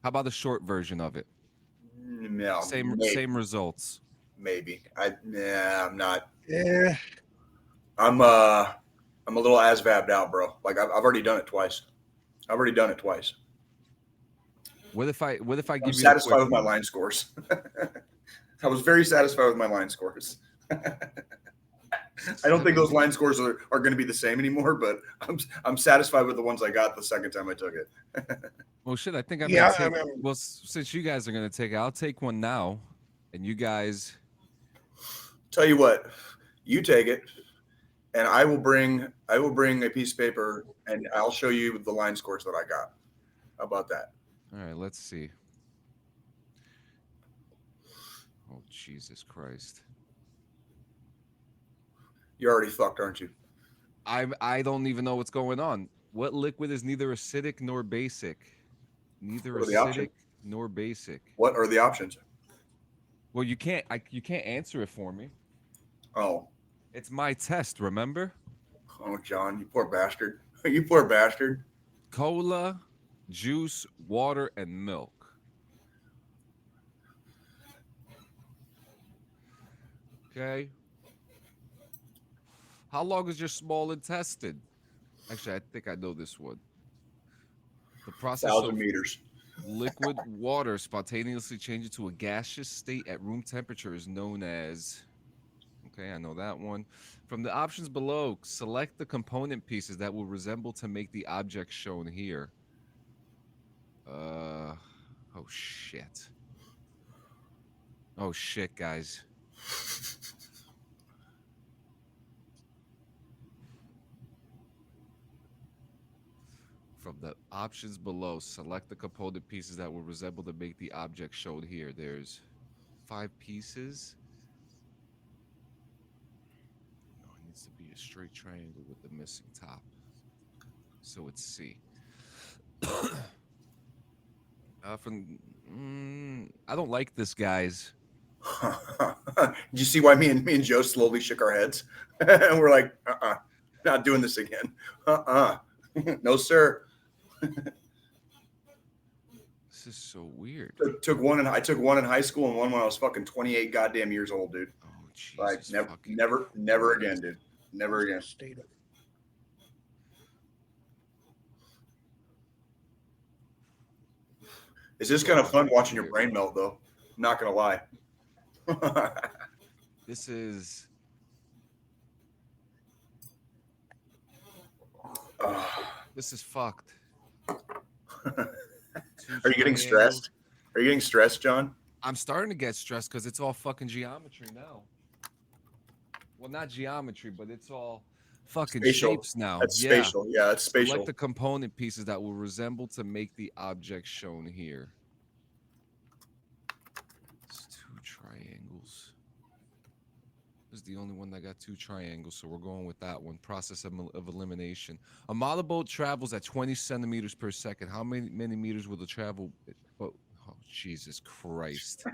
How about the short version of it? No. Same results. Maybe. I'm not. Yeah. I'm a little ASVAB'd out, bro. Like I've already done it twice. What if I give I'm you satisfied with my line scores. I was very satisfied with my line scores. I don't think those line scores are going to be the same anymore, but I'm satisfied with the ones I got the second time I took it. Well, shit, I think I'm Yeah, gonna take. Well, since you guys are gonna take it, I'll take one now, and you guys. Tell you what, you take it, and I will bring a piece of paper, and I'll show you the line scores that I got. How about that? All right, let's see. Oh, Jesus Christ. You're already fucked, aren't you? I don't even know what's going on. What liquid is neither acidic nor basic? Neither acidic nor basic. What are the options? Well, you can't answer it for me. Oh. It's my test, remember? Oh, John, you poor bastard. You poor bastard. Cola, juice, water, and milk. Okay. How long is your small intestine? Actually, I think I know this one. The process 1,000 meters. Liquid water spontaneously changes to a gaseous state at room temperature is known as... Okay, I know that one. From the options below, select the component pieces that will resemble to make the object shown here. Oh, shit. Oh, shit, guys. From the options below, select the component pieces that will resemble to make the object shown here. There's 5 pieces. Oh, it needs to be a straight triangle with the missing top. So it's C. I don't like this, guys. Did you see why me and Joe slowly shook our heads? And we're like, not doing this again. No, sir. This is so weird. I took one in high school and one when I was fucking 28 goddamn years old, dude. Oh, Jesus. Like never again, dude. Never again. It's just kind of fun watching your brain melt, though. I'm not gonna lie. This is. This is fucked. Are you getting stressed? Are you getting stressed, John? I'm starting to get stressed because it's all fucking geometry now. Well, not geometry, but it's all fucking shapes now. That's spatial. Yeah, it's spatial. Select the component pieces that will resemble to make the object shown here. It's 2 triangles. This is the only one that got 2 triangles, so we're going with that one. Process of elimination. A model boat travels at 20 centimeters per second. How many meters will it travel? Oh, Jesus Christ.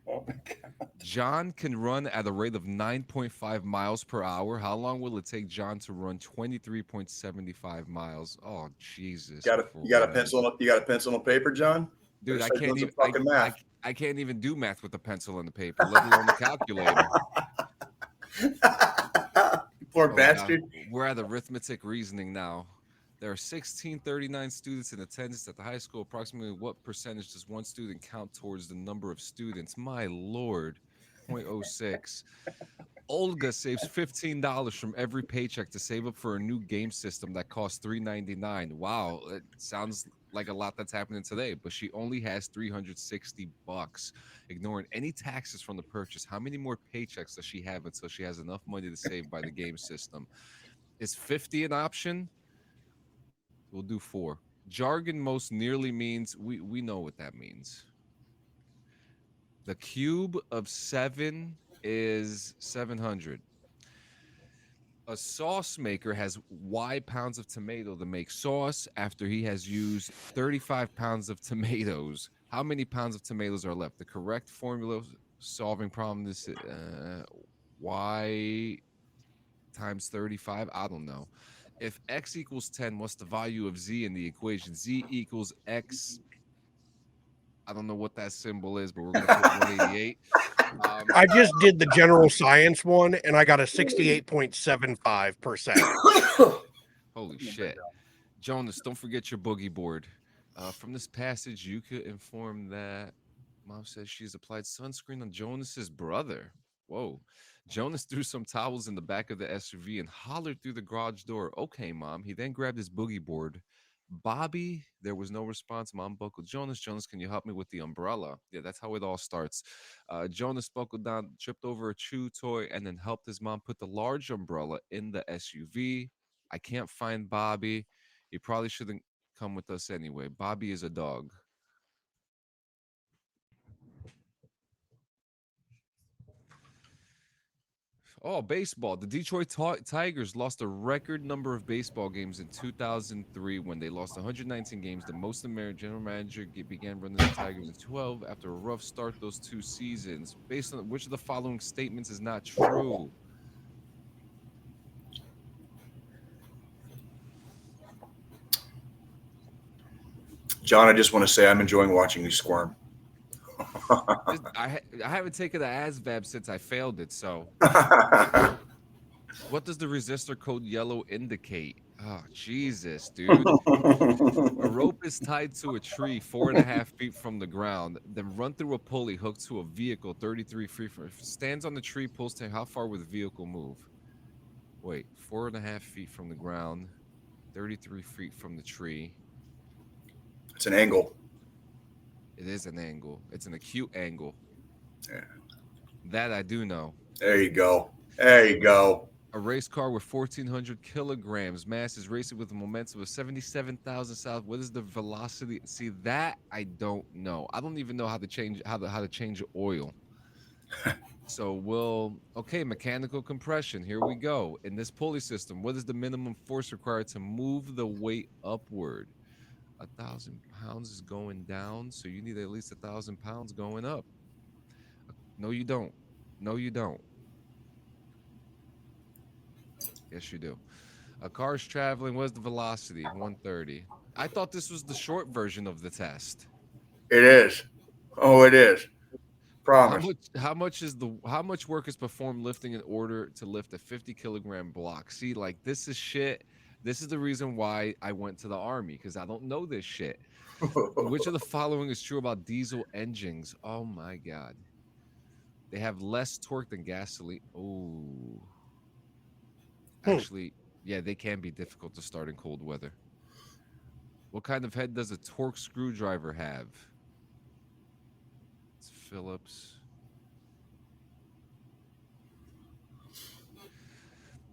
Oh my God. John can run at a rate of 9.5 miles per hour. How long will it take John to run 23.75 miles? Oh, Jesus. You got a pencil? You got a pencil and paper, John? Dude, I Start can't doing some even fucking math. I can't even do math with a pencil and the paper, let alone the calculator. Poor Oh, bastard. we're at arithmetic reasoning now. There are 1639 students in attendance at the high school. Approximately what percentage does one student count towards the number of students? My lord, 0.06. Olga saves $15 from every paycheck to save up for a new game system that costs $399. Wow, it sounds like a lot that's happening today, but she only has $360. Ignoring any taxes from the purchase, how many more paychecks does she have until she has enough money to save by the game system? Is 50 an option? We'll do 4. Jargon most nearly means we know what that means. The cube of 7 is 700. A sauce maker has Y pounds of tomato to make sauce after he has used 35 pounds of tomatoes. How many pounds of tomatoes are left? The correct formula solving problem is Y times 35. I don't know. If X equals 10, what's the value of Z in the equation? Z equals X. I don't know what that symbol is, but we're going to put 188. I just did the general science one, and I got a 68.75%. Holy shit. Jonas, don't forget your boogie board. From this passage, you could inform that mom says she's applied sunscreen on Jonas's brother. Whoa. Jonas threw some towels in the back of the SUV and hollered through the garage door. Okay, mom. He then grabbed his boogie board. Bobby, there was no response. Mom buckled Jonas. Jonas, can you help me with the umbrella? Yeah, that's how it all starts. Jonas buckled down, tripped over a chew toy, and then helped his mom put the large umbrella in the SUV. I can't find Bobby. He probably shouldn't come with us anyway. Bobby is a dog. Oh, baseball. The Detroit Tigers lost a record number of baseball games in 2003 when they lost 119 games. The most American general manager began running the Tigers in 12 after a rough start those 2 seasons. Based on which of the following statements is not true? John, I just want to say I'm enjoying watching you squirm. I haven't taken the ASVAB since I failed it, so. What does the resistor code yellow indicate? Oh, Jesus, dude. A rope is tied to a tree 4.5 feet from the ground, then run through a pulley hooked to a vehicle 33 feet from it. Stands on the tree, pulls tank. How far would the vehicle move? Wait, 4.5 feet from the ground, 33 feet from the tree. It's an angle. It is an angle. It's an acute angle. Yeah. That I do know. There you go. There you go. A race car with 1,400 kilograms mass is racing with a momentum of 77,000 south. What is the velocity? See, that I don't know. I don't even know how to change how to change oil. So mechanical compression. Here we go. In this pulley system, what is the minimum force required to move the weight upward? 1,000 pounds is going down, so you need at least 1,000 pounds going up. No, you don't. No, you don't. Yes, you do. A car is traveling. What's the velocity? 130. I thought this was the short version of the test. It is. Oh, it is. Promise. How much work is performed lifting in order to lift a 50-kilogram block? See, like this is shit. This is the reason why I went to the Army, because I don't know this shit. Which of the following is true about diesel engines? Oh my God. They have less torque than gasoline. Oh. Actually, yeah, they can be difficult to start in cold weather. What kind of head does a torque screwdriver have? It's Phillips.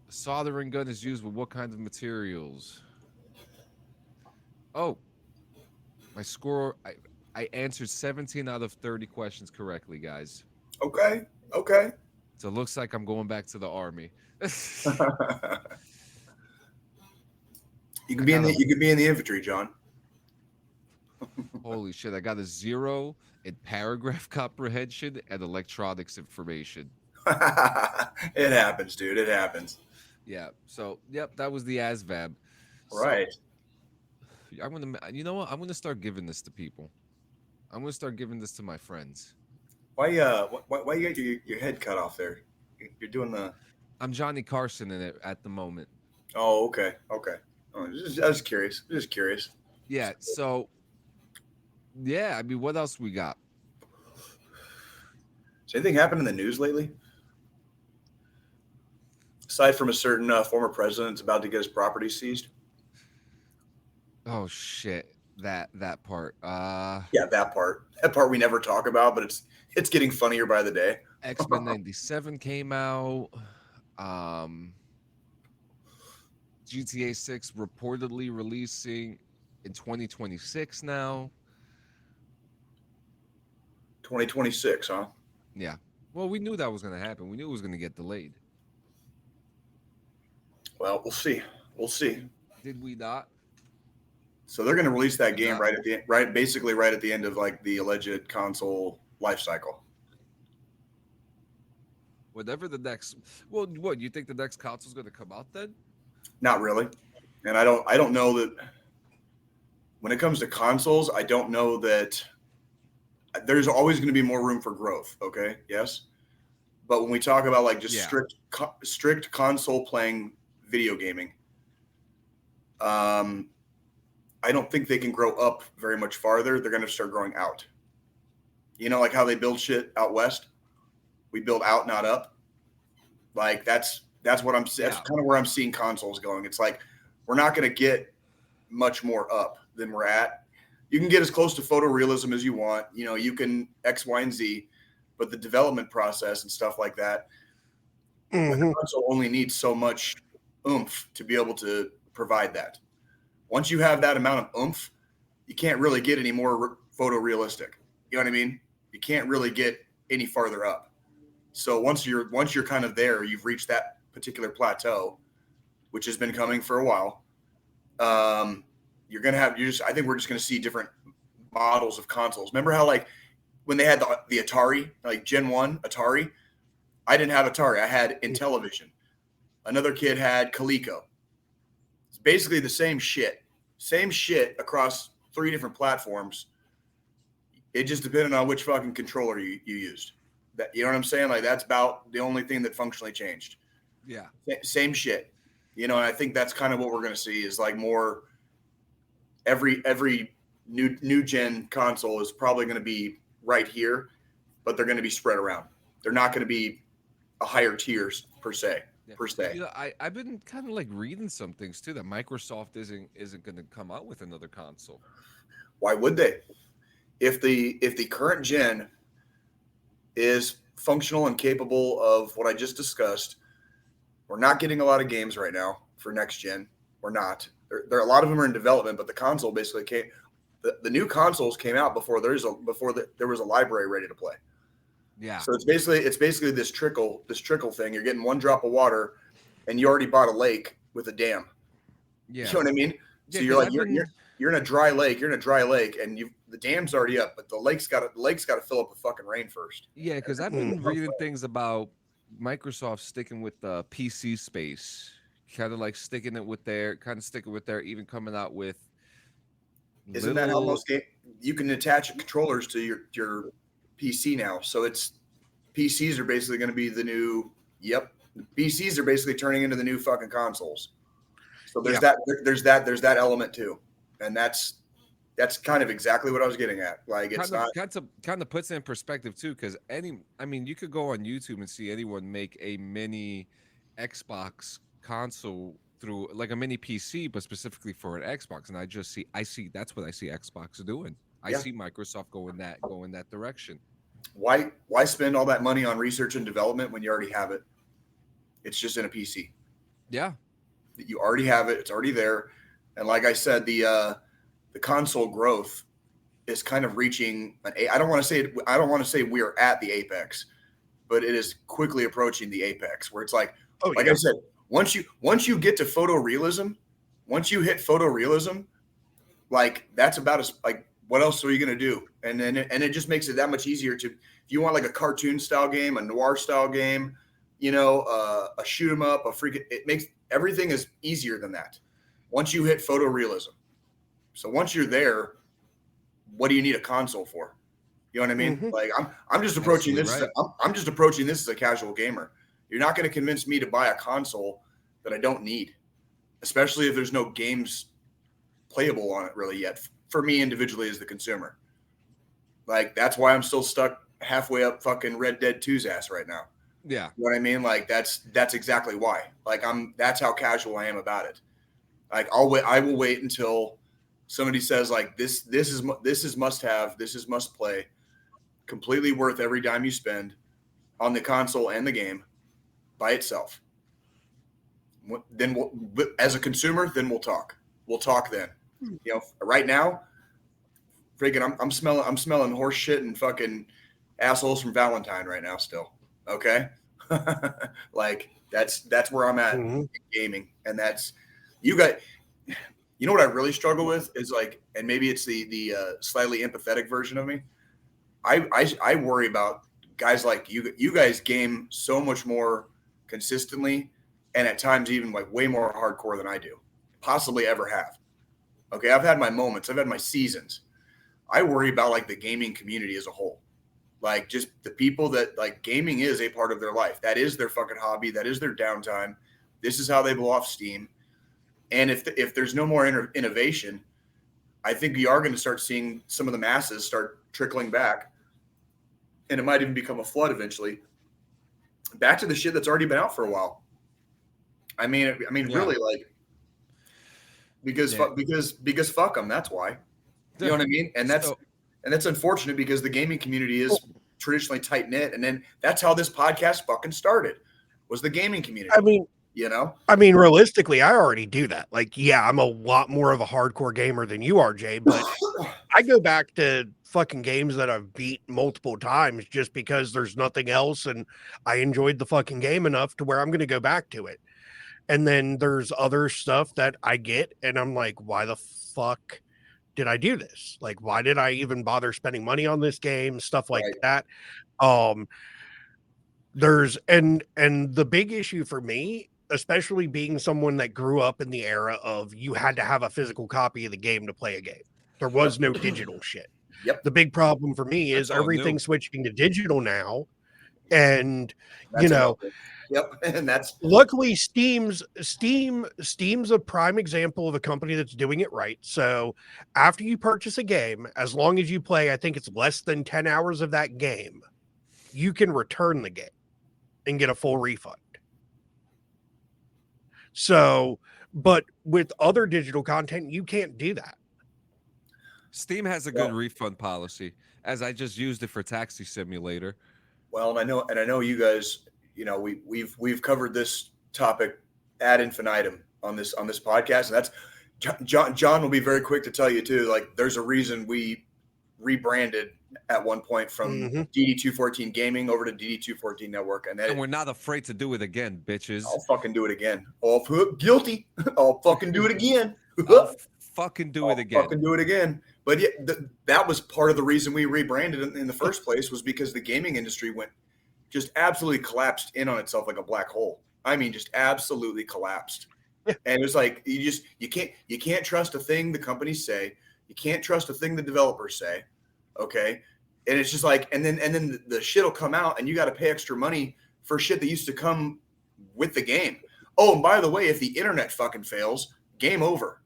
A soldering gun is used with what kind of materials? Oh, my score. I answered 17 out of 30 questions correctly, guys. Okay. So it looks like I'm going back to the Army. You could be in the infantry, John. Holy shit! I got a 0 in paragraph comprehension and electronics information. It happens, dude. It happens. Yeah. So, yep, that was the ASVAB. So Right. I'm gonna, you know what? I'm gonna start giving this to people. I'm gonna start giving this to my friends. Why you got your head cut off there? You're doing the. I'm Johnny Carson in it at the moment. Oh, okay, okay. I was curious. Just curious. Yeah. So, yeah. I mean, what else we got? Has anything happened in the news lately? Aside from a certain former president that's about to get his property seized. Oh shit. That part. Yeah, that part. That part we never talk about, but it's getting funnier by the day. X-Men 97 came out. Um, GTA 6 reportedly releasing in 2026 now. 2026, huh? Yeah. Well, we knew that was going to happen. We knew it was going to get delayed. Well, we'll see. We'll see. Did we not? So they're going to release that game basically right at the end of like the alleged console life cycle. Whatever the next. Well, what you think the next console is going to come out then? Not really, and I don't know that. When it comes to consoles, I don't know that there's always going to be more room for growth. Okay, yes, but when we talk about like just strict console playing video gaming, I don't think they can grow up very much farther. They're going to start growing out. You know, like how they build shit out west. We build out, not up. Like that's what that's kind of where I'm seeing consoles going. It's like we're not going to get much more up than we're at. You can get as close to photorealism as you want. You know, you can X, Y, and Z, but the development process and stuff like that, the console only needs so much oomph to be able to provide that. Once you have that amount of oomph, you can't really get any more photorealistic. You know what I mean? You can't really get any farther up. So once you're kind of there, you've reached that particular plateau, which has been coming for a while. You're gonna have I think we're just gonna see different models of consoles. Remember how like when they had the Atari, like Gen 1 Atari? I didn't have Atari. I had Intellivision. Another kid had Coleco. It's basically the same shit. Same shit across 3 different platforms. It just depended on which fucking controller you used. That, you know what I'm saying? Like that's about the only thing that functionally changed. Yeah. Same shit. You know, and I think that's kind of what we're going to see is like more every new gen console is probably going to be right here, but they're going to be spread around. They're not going to be a higher tiers per se. You know, I've been kind of like reading some things too that Microsoft isn't going to come out with another console. Why would they? If the current gen is functional and capable of what I just discussed, we're not getting a lot of games right now for next gen. We're not. There a lot of them are in development, but the console basically came. The new consoles came out before there was a library ready to play. Yeah. So it's basically this trickle thing. You're getting one drop of water, and you already bought a lake with a dam. Yeah. You know what I mean? Yeah, so you're like you're in a dry lake. You're in a dry lake, and the dam's already up, but the lake's got to fill up with fucking rain first. Yeah, because I've been reading things about Microsoft sticking with the PC space, kind of like sticking with their, even coming out with. Isn't that how most you can attach controllers to your PC now? So it's PCs are basically going to be the new. Yep, PCs are basically turning into the new fucking consoles. So there's that element too, and that's kind of exactly what I was getting at. Like it's kind of puts it in perspective too, because you could go on YouTube and see anyone make a mini Xbox console through like a mini PC, but specifically for an Xbox, and I see that's what I see Xbox doing. I see Microsoft going that direction. Why spend all that money on research and development when you already have it? It's just in a PC. Yeah, you already have it. It's already there, and like I said, the console growth is kind of reaching I don't want to say we are at the apex, but it is quickly approaching the apex where it's like I said, once you get to photorealism, once you hit photorealism, like that's about as like what else are you going to do? And then it just makes it that much easier to, if you want like a cartoon style game, a noir style game, you know, a shoot 'em up, it makes everything is easier than that. Once you hit photorealism. So once you're there, what do you need a console for? You know what I mean? Mhm. Like I'm just approaching this. Right. I'm just approaching this as a casual gamer. You're not going to convince me to buy a console that I don't need, especially if there's no games playable on it really yet. For me individually as the consumer, like that's why I'm still stuck halfway up fucking Red Dead 2's ass right now. Yeah. You know what I mean? Like that's exactly why. Like that's how casual I am about it. Like I will wait until somebody says like this is must have, this is must play, completely worth every dime you spend on the console and the game by itself. Then as a consumer, then we'll talk. We'll talk then. You know, right now, freaking, I'm smelling horse shit and fucking assholes from Valentine right now still. Okay. Like that's where I'm at in gaming. And that's, you got, you know what I really struggle with is like, and maybe it's the slightly empathetic version of me. I worry about guys like you. You guys game so much more consistently, and at times even like way more hardcore than I do, possibly ever have. Okay, I've had my moments. I've had my seasons. I worry about like the gaming community as a whole, like just the people that like gaming is a part of their life. That is their fucking hobby. That is their downtime. This is how they blow off steam. And if there's no more innovation, I think we are going to start seeing some of the masses start trickling back, and it might even become a flood eventually. Back to the shit that's already been out for a while. I mean, Yeah. really, like because fuck them. That's why. You know what I mean? And that's unfortunate because the gaming community is traditionally tight knit, and then that's how this podcast fucking started. Was the gaming community? I mean, you know, realistically, I already do that. Like, yeah, I'm a lot more of a hardcore gamer than you are, Jay, but I go back to fucking games that I've beat multiple times just because there's nothing else and I enjoyed the fucking game enough to where I'm going to go back to it. And then there's other stuff that I get and I'm like, why the fuck did I do this? Like, why did I even bother spending money on this game? Stuff like that. There's and the big issue for me, especially being someone that grew up in the era of you had to have a physical copy of the game to play a game. There was no digital shit. Yep. The big problem for me is everything's switching to digital now. And you know, yep. And that's luckily Steam's a prime example of a company that's doing it right. So after you purchase a game, as long as you play, I think it's less than 10 hours of that game, you can return the game and get a full refund. So, but with other digital content, you can't do that. Steam has a good refund policy, as I just used it for Taxi Simulator. Well, and I know you guys, you know, we've covered this topic ad infinitum on this podcast, and that's John will be very quick to tell you too. Like, there's a reason we rebranded at one point from DD214 Gaming over to DD214 Network, and we're not afraid to do it again, bitches. I'll fucking do it again. Guilty. I'll fucking do it again. I'll fucking do it again. Fucking do it again. But yeah, that was part of the reason we rebranded in the first place, was because the gaming industry just absolutely collapsed in on itself like a black hole. I mean, just absolutely collapsed. And it was like you can't trust a thing the companies say. You can't trust a thing the developers say. Okay. And it's just like, and then the shit will come out and you got to pay extra money for shit that used to come with the game. Oh, and by the way, if the internet fucking fails, game over.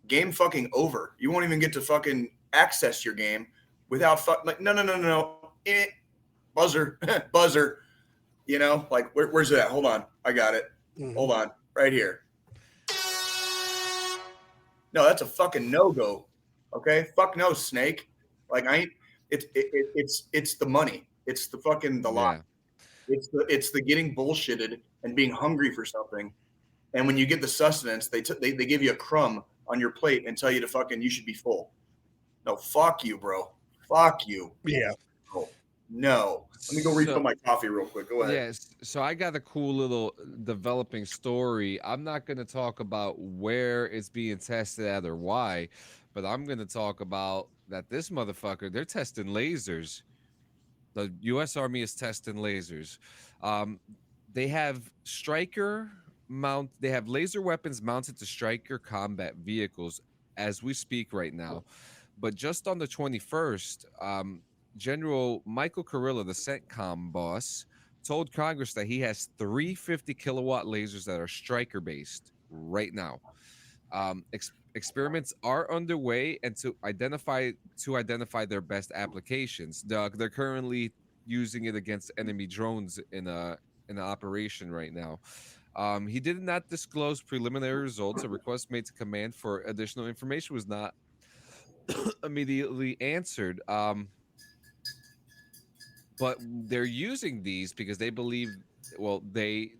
Game fucking over. You won't even get to fucking access your game without like, no. Buzzer, buzzer. You know, like where's it at? Hold on. I got it. Hold on. Right here. No, that's a fucking no-go. Okay? Fuck no, Snake. Like it's the money. It's the fucking lie. It's the getting bullshitted and being hungry for something. And when you get the sustenance, they give you a crumb on your plate and tell you you should be full. No, fuck you, bro. Fuck you. Yeah. No. Let me go refill my coffee real quick. Go ahead. Yes. So I got a cool little developing story. I'm not going to talk about where it's being tested at or why, but I'm going to talk about that this motherfucker, they're testing lasers. The U.S. Army is testing lasers. Um, they have they have laser weapons mounted to Striker combat vehicles as we speak right now. But just on the 21st, General Michael Kurilla, the CENTCOM boss, told Congress that he has 350 kilowatt lasers that are Striker based right now. Experiments are underway and to identify their best applications. They're currently using it against enemy drones in an operation right now. He did not disclose preliminary results. A request made to command for additional information was not immediately answered. But they're using these because they believe, well, they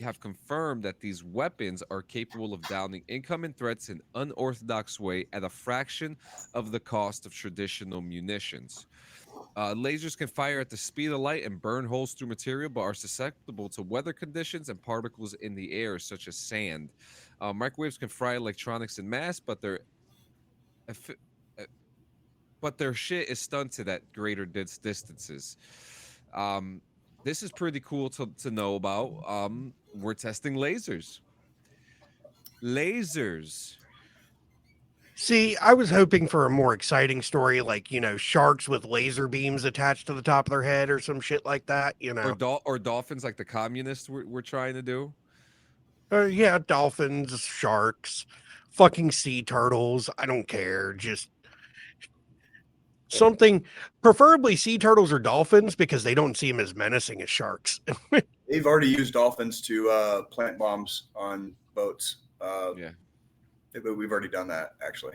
have confirmed that these weapons are capable of downing incoming threats in unorthodox way at a fraction of the cost of traditional munitions. Lasers can fire at the speed of light and burn holes through material, but are susceptible to weather conditions and particles in the air, such as sand. Microwaves can fry electronics in mass, but effi- uh, their shit is stunted at greater distances. Um, this is pretty cool to know about. We're testing lasers. Lasers. See, I was hoping for a more exciting story, like, sharks with laser beams attached to the top of their head or some shit like that, Or dolphins like the communists were trying to do. Yeah, dolphins, sharks, fucking sea turtles. I don't care. Just something, preferably sea turtles or dolphins, because they don't seem as menacing as sharks. They've already used dolphins to plant bombs on boats. Yeah. We've already done that, actually.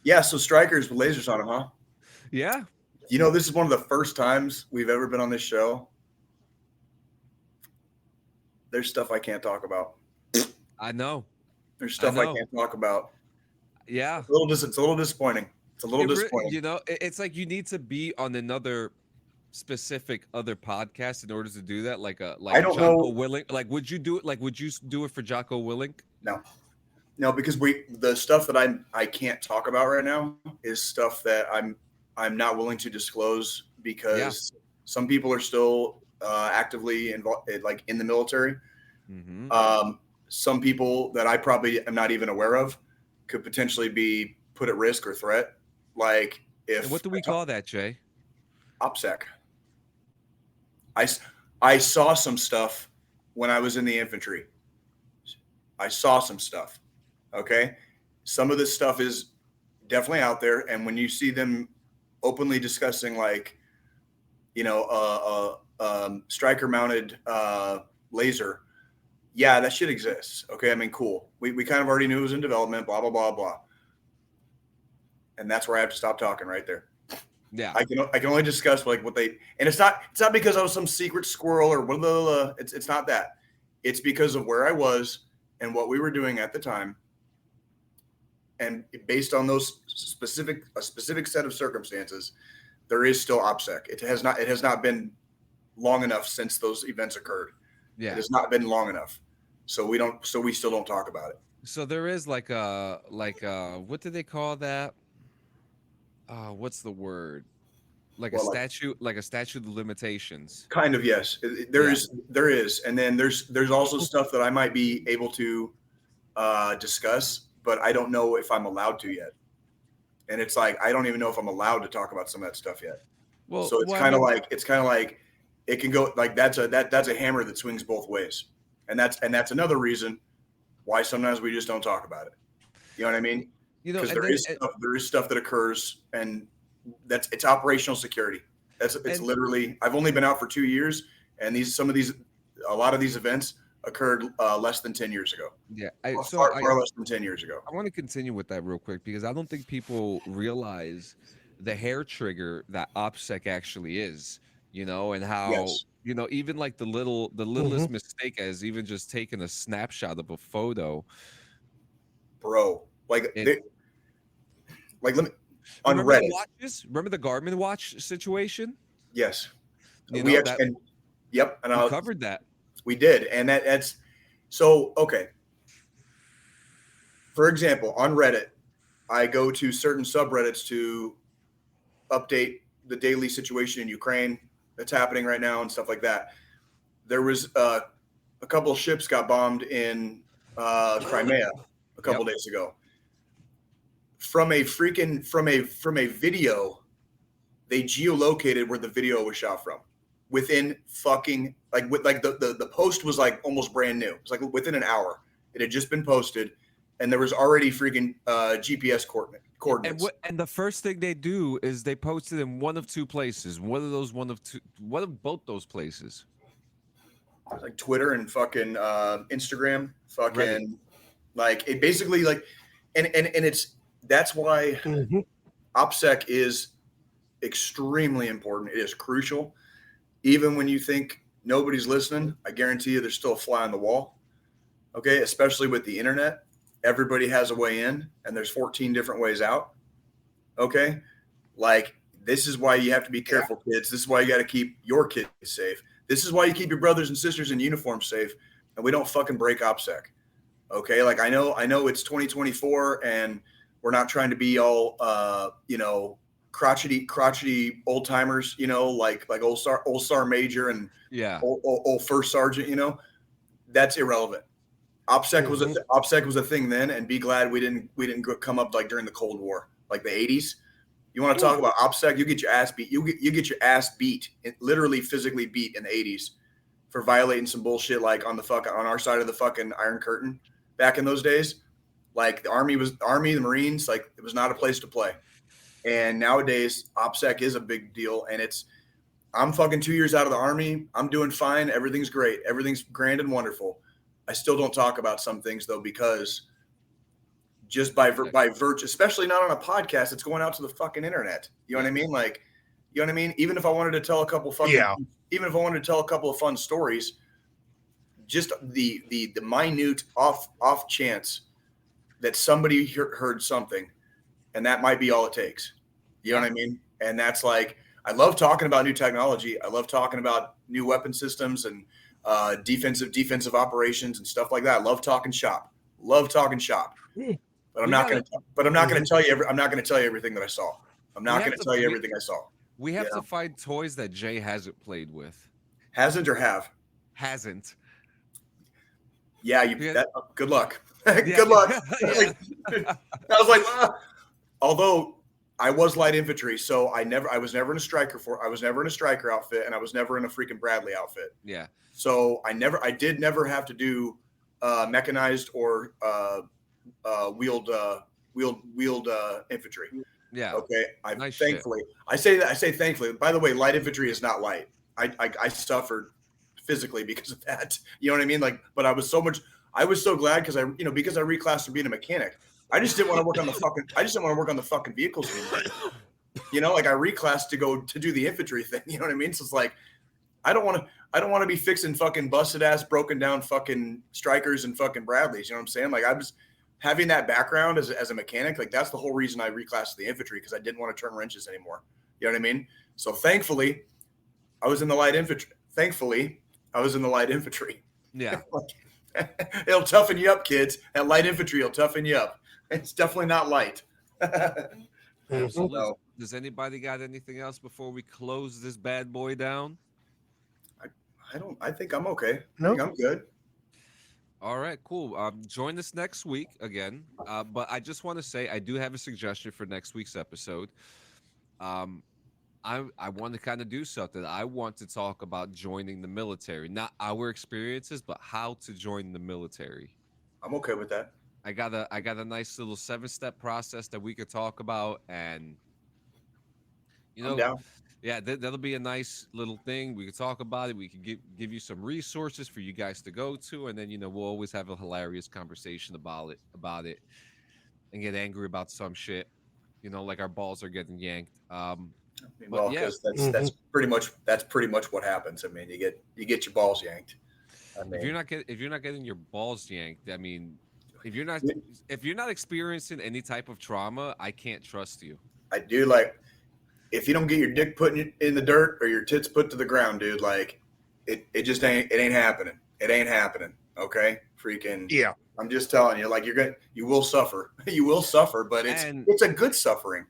Yeah, so strikers with lasers on them, huh? Yeah. This is one of the first times we've ever been on this show. There's stuff I can't talk about. I know. There's stuff I can't talk about. Yeah. It's a little disappointing. It's a little disappointing. It's like you need to be on another specific other podcast in order to do that. Like I don't Jocko know. Willink. Like, would you do it? Like, would you do it for Jocko Willink? No, because the stuff that I can't talk about right now is stuff that I'm not willing to disclose because some people are still actively involved, like in the military. Mm-hmm. Some people that I probably am not even aware of could potentially be put at risk or threat. Like if And what do we call that, Jay? OPSEC. I saw some stuff when I was in the infantry. I saw some stuff. Okay. Some of this stuff is definitely out there. And when you see them openly discussing like, striker mounted laser, yeah, that shit exists. Okay. I mean, cool. We kind of already knew it was in development, blah, blah, blah, blah. And that's where I have to stop talking right there. Yeah. I can only discuss like what they, and it's not because I was some secret squirrel or blah, blah, blah. It's not that. It's because of where I was and what we were doing at the time. And based on those a specific set of circumstances, there is still OPSEC. It has not been long enough since those events occurred. Yeah. It has not been long enough. So we still don't talk about it. So there is like what do they call that? What's the word? Like a statute of limitations. Kind of, yes. There is. And then there's also stuff that I might be able to discuss, but I don't know if I'm allowed to yet. And it's like I don't even know if I'm allowed to talk about some of that stuff yet. Well, so it's kind of like it can go like that's a hammer that swings both ways. And that's another reason why sometimes we just don't talk about it. You know what I mean? Because there is stuff that occurs, and it's operational security. It's literally. I've only been out for 2 years, and a lot of these events occurred less than 10 years ago. Yeah, far less than 10 years ago. I want to continue with that real quick because I don't think people realize the hair trigger that OPSEC actually is. And how even like the littlest mistake as even just taking a snapshot of a photo, bro. Like let me on remember Reddit. The watches? Remember the Garmin watch situation? Yes, we and I covered that. We did, and that's so okay. For example, on Reddit, I go to certain subreddits to update the daily situation in Ukraine that's happening right now and stuff like that. There was a couple of ships got bombed in Crimea a couple days ago. From a video, they geolocated where the video was shot from. Within fucking the post was like almost brand new. It was like within an hour. It had just been posted, and there was already freaking GPS coordinates. And the first thing they do is they post it in one of two places. What of both those places? Like Twitter and fucking Instagram, fucking Reddit. like it basically like, and that's why OPSEC is extremely important. It is crucial. Even when you think nobody's listening, I guarantee you there's still a fly on the wall. Okay, especially with the internet, everybody has a way in, and there's 14 different ways out. Okay, like this is why you have to be careful, kids. This is why you got to keep your kids safe. This is why you keep your brothers and sisters in uniform safe, and we don't fucking break OPSEC. Okay, like I know it's 2024, and we're not trying to be all crotchety old timers, like old star major and old first sergeant. That's irrelevant. OPSEC was a thing then, and be glad we didn't come up like during the Cold War, like the 80s. You want to talk about OPSEC? You get your ass beat. You get your ass beat, literally physically beat in the 80s for violating some bullshit like on our side of the fucking Iron Curtain back in those days. Like the Army, the Marines, like it was not a place to play. And nowadays, OPSEC is a big deal, and I'm fucking 2 years out of the Army. I'm doing fine. Everything's great. Everything's grand and wonderful. I still don't talk about some things though, because just by virtue, especially not on a podcast, it's going out to the fucking internet. You know what I mean? Like, you know what I mean? Even if I wanted to tell a couple of fun stories, just the minute off chance that somebody heard something, and that might be all it takes. You know what I mean? And that's like, I love talking about new technology. I love talking about new weapon systems and defensive operations and stuff like that. I love talking shop. But I'm not going to tell you. I'm not going to tell you everything that I saw. I'm not going to tell you everything I saw. We have to find toys that Jay hasn't played with. Hasn't or have? Hasn't. Yeah, good luck. Good luck. I was like, although I was light infantry, so I was never in a striker outfit, and I was never in a freaking Bradley outfit. Yeah. So I did never have to do mechanized or wheeled infantry. Yeah. Okay. Thankfully, I say thankfully. By the way, light infantry is not light. I suffered physically because of that. You know what I mean? Like, but I was so glad because I reclassed from being a mechanic. I just didn't want to work on the fucking vehicles anymore. Like I reclassed to do the infantry thing. You know what I mean? So it's like, I don't want to be fixing fucking busted ass, broken down fucking strikers and fucking Bradleys. You know what I'm saying? Like I was having that background as a mechanic. Like that's the whole reason I reclassed to the infantry, because I didn't want to turn wrenches anymore. You know what I mean? So thankfully, I was in the light infantry. Yeah. It'll toughen you up, kids. That light infantry will toughen you up. It's definitely not light. So does anybody got anything else before we close this bad boy down? I think I'm okay. No. I think I'm good. All right, cool. Join us next week again. But I just want to say I do have a suggestion for next week's episode. I want to kind of do something. I want to talk about joining the military, not our experiences, but how to join the military. I'm okay with that. I got a nice little 7-step process that we could talk about, and I'm down. Yeah, that'll be a nice little thing. We could talk about it. We could give you some resources for you guys to go to, and then we'll always have a hilarious conversation about it, and get angry about some shit. Like our balls are getting yanked. Because that's pretty much what happens. I mean, you get your balls yanked. I mean, if you're not getting your balls yanked, I mean, if you're not experiencing any type of trauma, I can't trust you. I do, like, if you don't get your dick put in the dirt or your tits put to the ground, dude, like it just ain't happening. It ain't happening. Okay. freaking Yeah. I'm just telling you, like you will suffer. You will suffer, but it's a good suffering.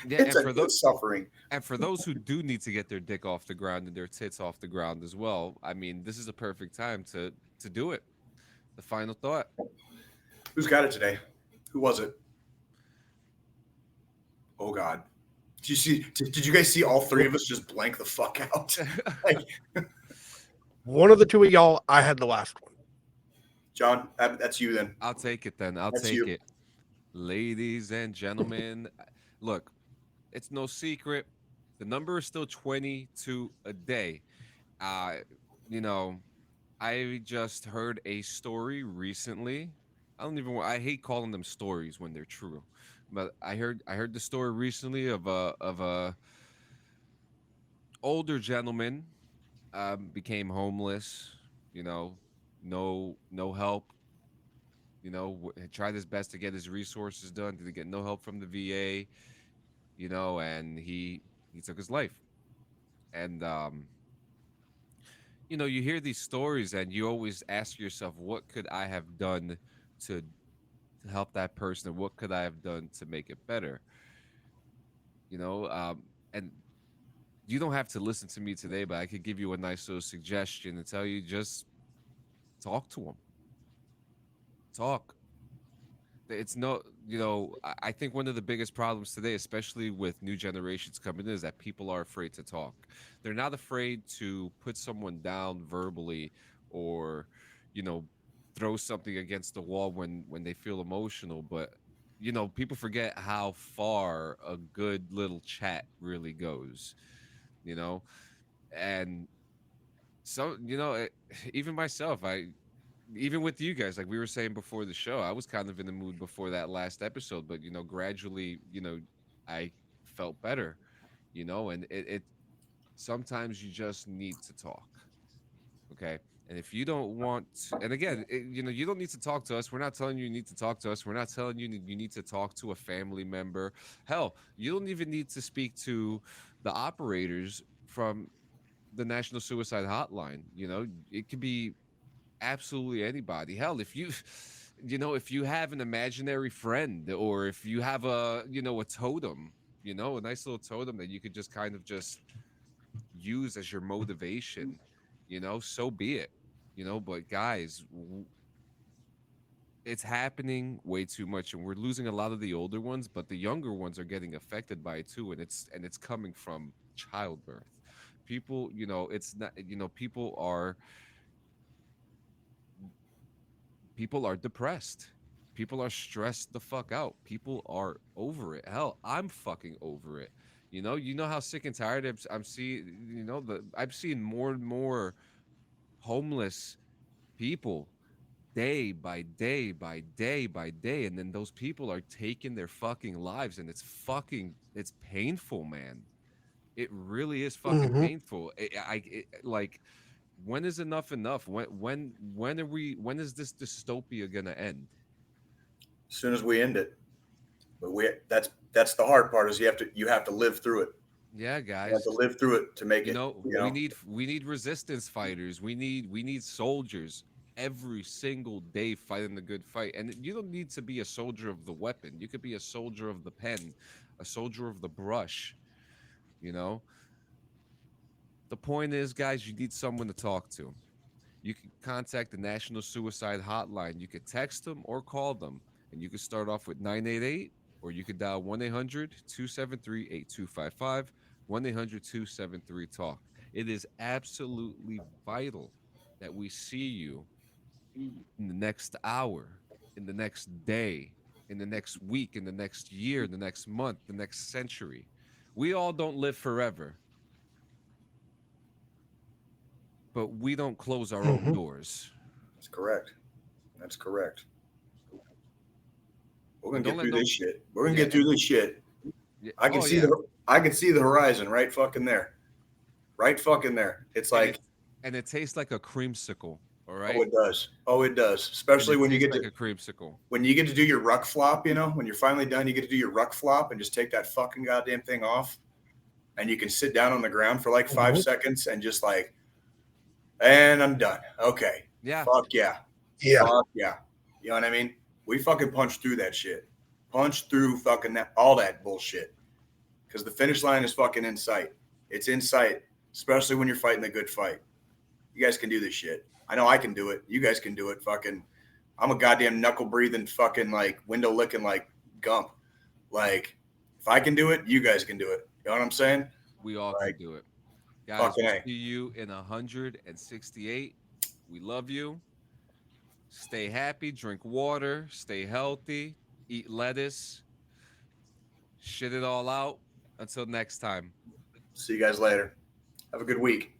Yeah, It's a good suffering. And for those who do need to get their dick off the ground and their tits off the ground as well, I mean, this is a perfect time to do it. The final thought. Who's got it today? Who was it? Oh God. Did you guys see all three of us just blank the fuck out? Like, one of the two of y'all, I had the last one. John, that's you then. I'll take it then. I'll That's take you. it. Ladies and gentlemen, look, it's no secret. The number is still 22 a day. You know, I just heard a story recently. I hate calling them stories when they're true. But I heard the story recently of a older gentleman became homeless, you know, no help, tried his best to get his resources done, didn't get no help from the VA, and he took his life. And you hear these stories and you always ask yourself, what could I have done to help that person? What could I have done to make it better? And you don't have to listen to me today, but I could give you a nice little suggestion and tell you, just talk to them. Talk. It's no, I think one of the biggest problems today, especially with new generations coming in, is that people are afraid to talk. They're not afraid to put someone down verbally or, throw something against the wall when they feel emotional. But, people forget how far a good little chat really goes, and so, even myself, even with you guys, like we were saying before the show, I was kind of in the mood before that last episode, but gradually, I felt better, and it sometimes you just need to talk. Okay. And if you don't want to, and again, you don't need to talk to us. We're not telling you need to talk to us. We're not telling you need to talk to a family member. Hell, you don't even need to speak to the operators from the National Suicide Hotline. It could be absolutely anybody. Hell, if you if you have an imaginary friend, or if you have a totem, a nice little totem that you could just kind of just use as your motivation, so be it. But guys, it's happening way too much, and we're losing a lot of the older ones, but the younger ones are getting affected by it too, and it's coming from childbirth. People, it's not, people are depressed. People are stressed the fuck out. People are over it. Hell, I'm fucking over it. How sick and tired I'm seeing. I'm seeing more and more homeless people day by day by day by day, and then those people are taking their fucking lives, and it's painful, man. It really is fucking painful. Like, when is enough enough? When is this dystopia gonna end? As soon as we end it. But that's the hard part, is you have to live through it. Yeah, guys. You have to live through it to make it. We need resistance fighters. We need soldiers every single day fighting the good fight. And you don't need to be a soldier of the weapon. You could be a soldier of the pen, a soldier of the brush. The point is, guys, you need someone to talk to. You can contact the National Suicide Hotline. You could text them or call them. And you can start off with 988, or you could dial 1-800-273-8255, 1-800-273-TALK. It is absolutely vital that we see you in the next hour, in the next day, in the next week, in the next year, the next month, the next century. We all don't live forever, but we don't close our own doors. That's correct. We're gonna get through this shit. We're gonna get through this shit. Yeah. I can see the horizon right fucking there. Right fucking there. It's like, and it tastes like a creamsicle. All right. Oh, it does. Especially when you get like a creamsicle. When you get to do your ruck flop, when you're finally done, you get to do your ruck flop and just take that fucking goddamn thing off, and you can sit down on the ground for like 5 seconds and just like, and I'm done. Okay. Yeah. Fuck yeah. Yeah. Fuck yeah. You know what I mean? We fucking punched through that shit. Punched through fucking all that bullshit. Because the finish line is fucking in sight. It's in sight, especially when you're fighting a good fight. You guys can do this shit. I know I can do it. You guys can do it. Fucking, I'm a goddamn knuckle breathing fucking like window licking like Gump. Like, if I can do it, you guys can do it. You know what I'm saying? We all Like, can do it. Guys, we'll A. see you in 168. We love you. Stay happy, drink water, stay healthy, eat lettuce, shit it all out. Until next time. See you guys later. Have a good week.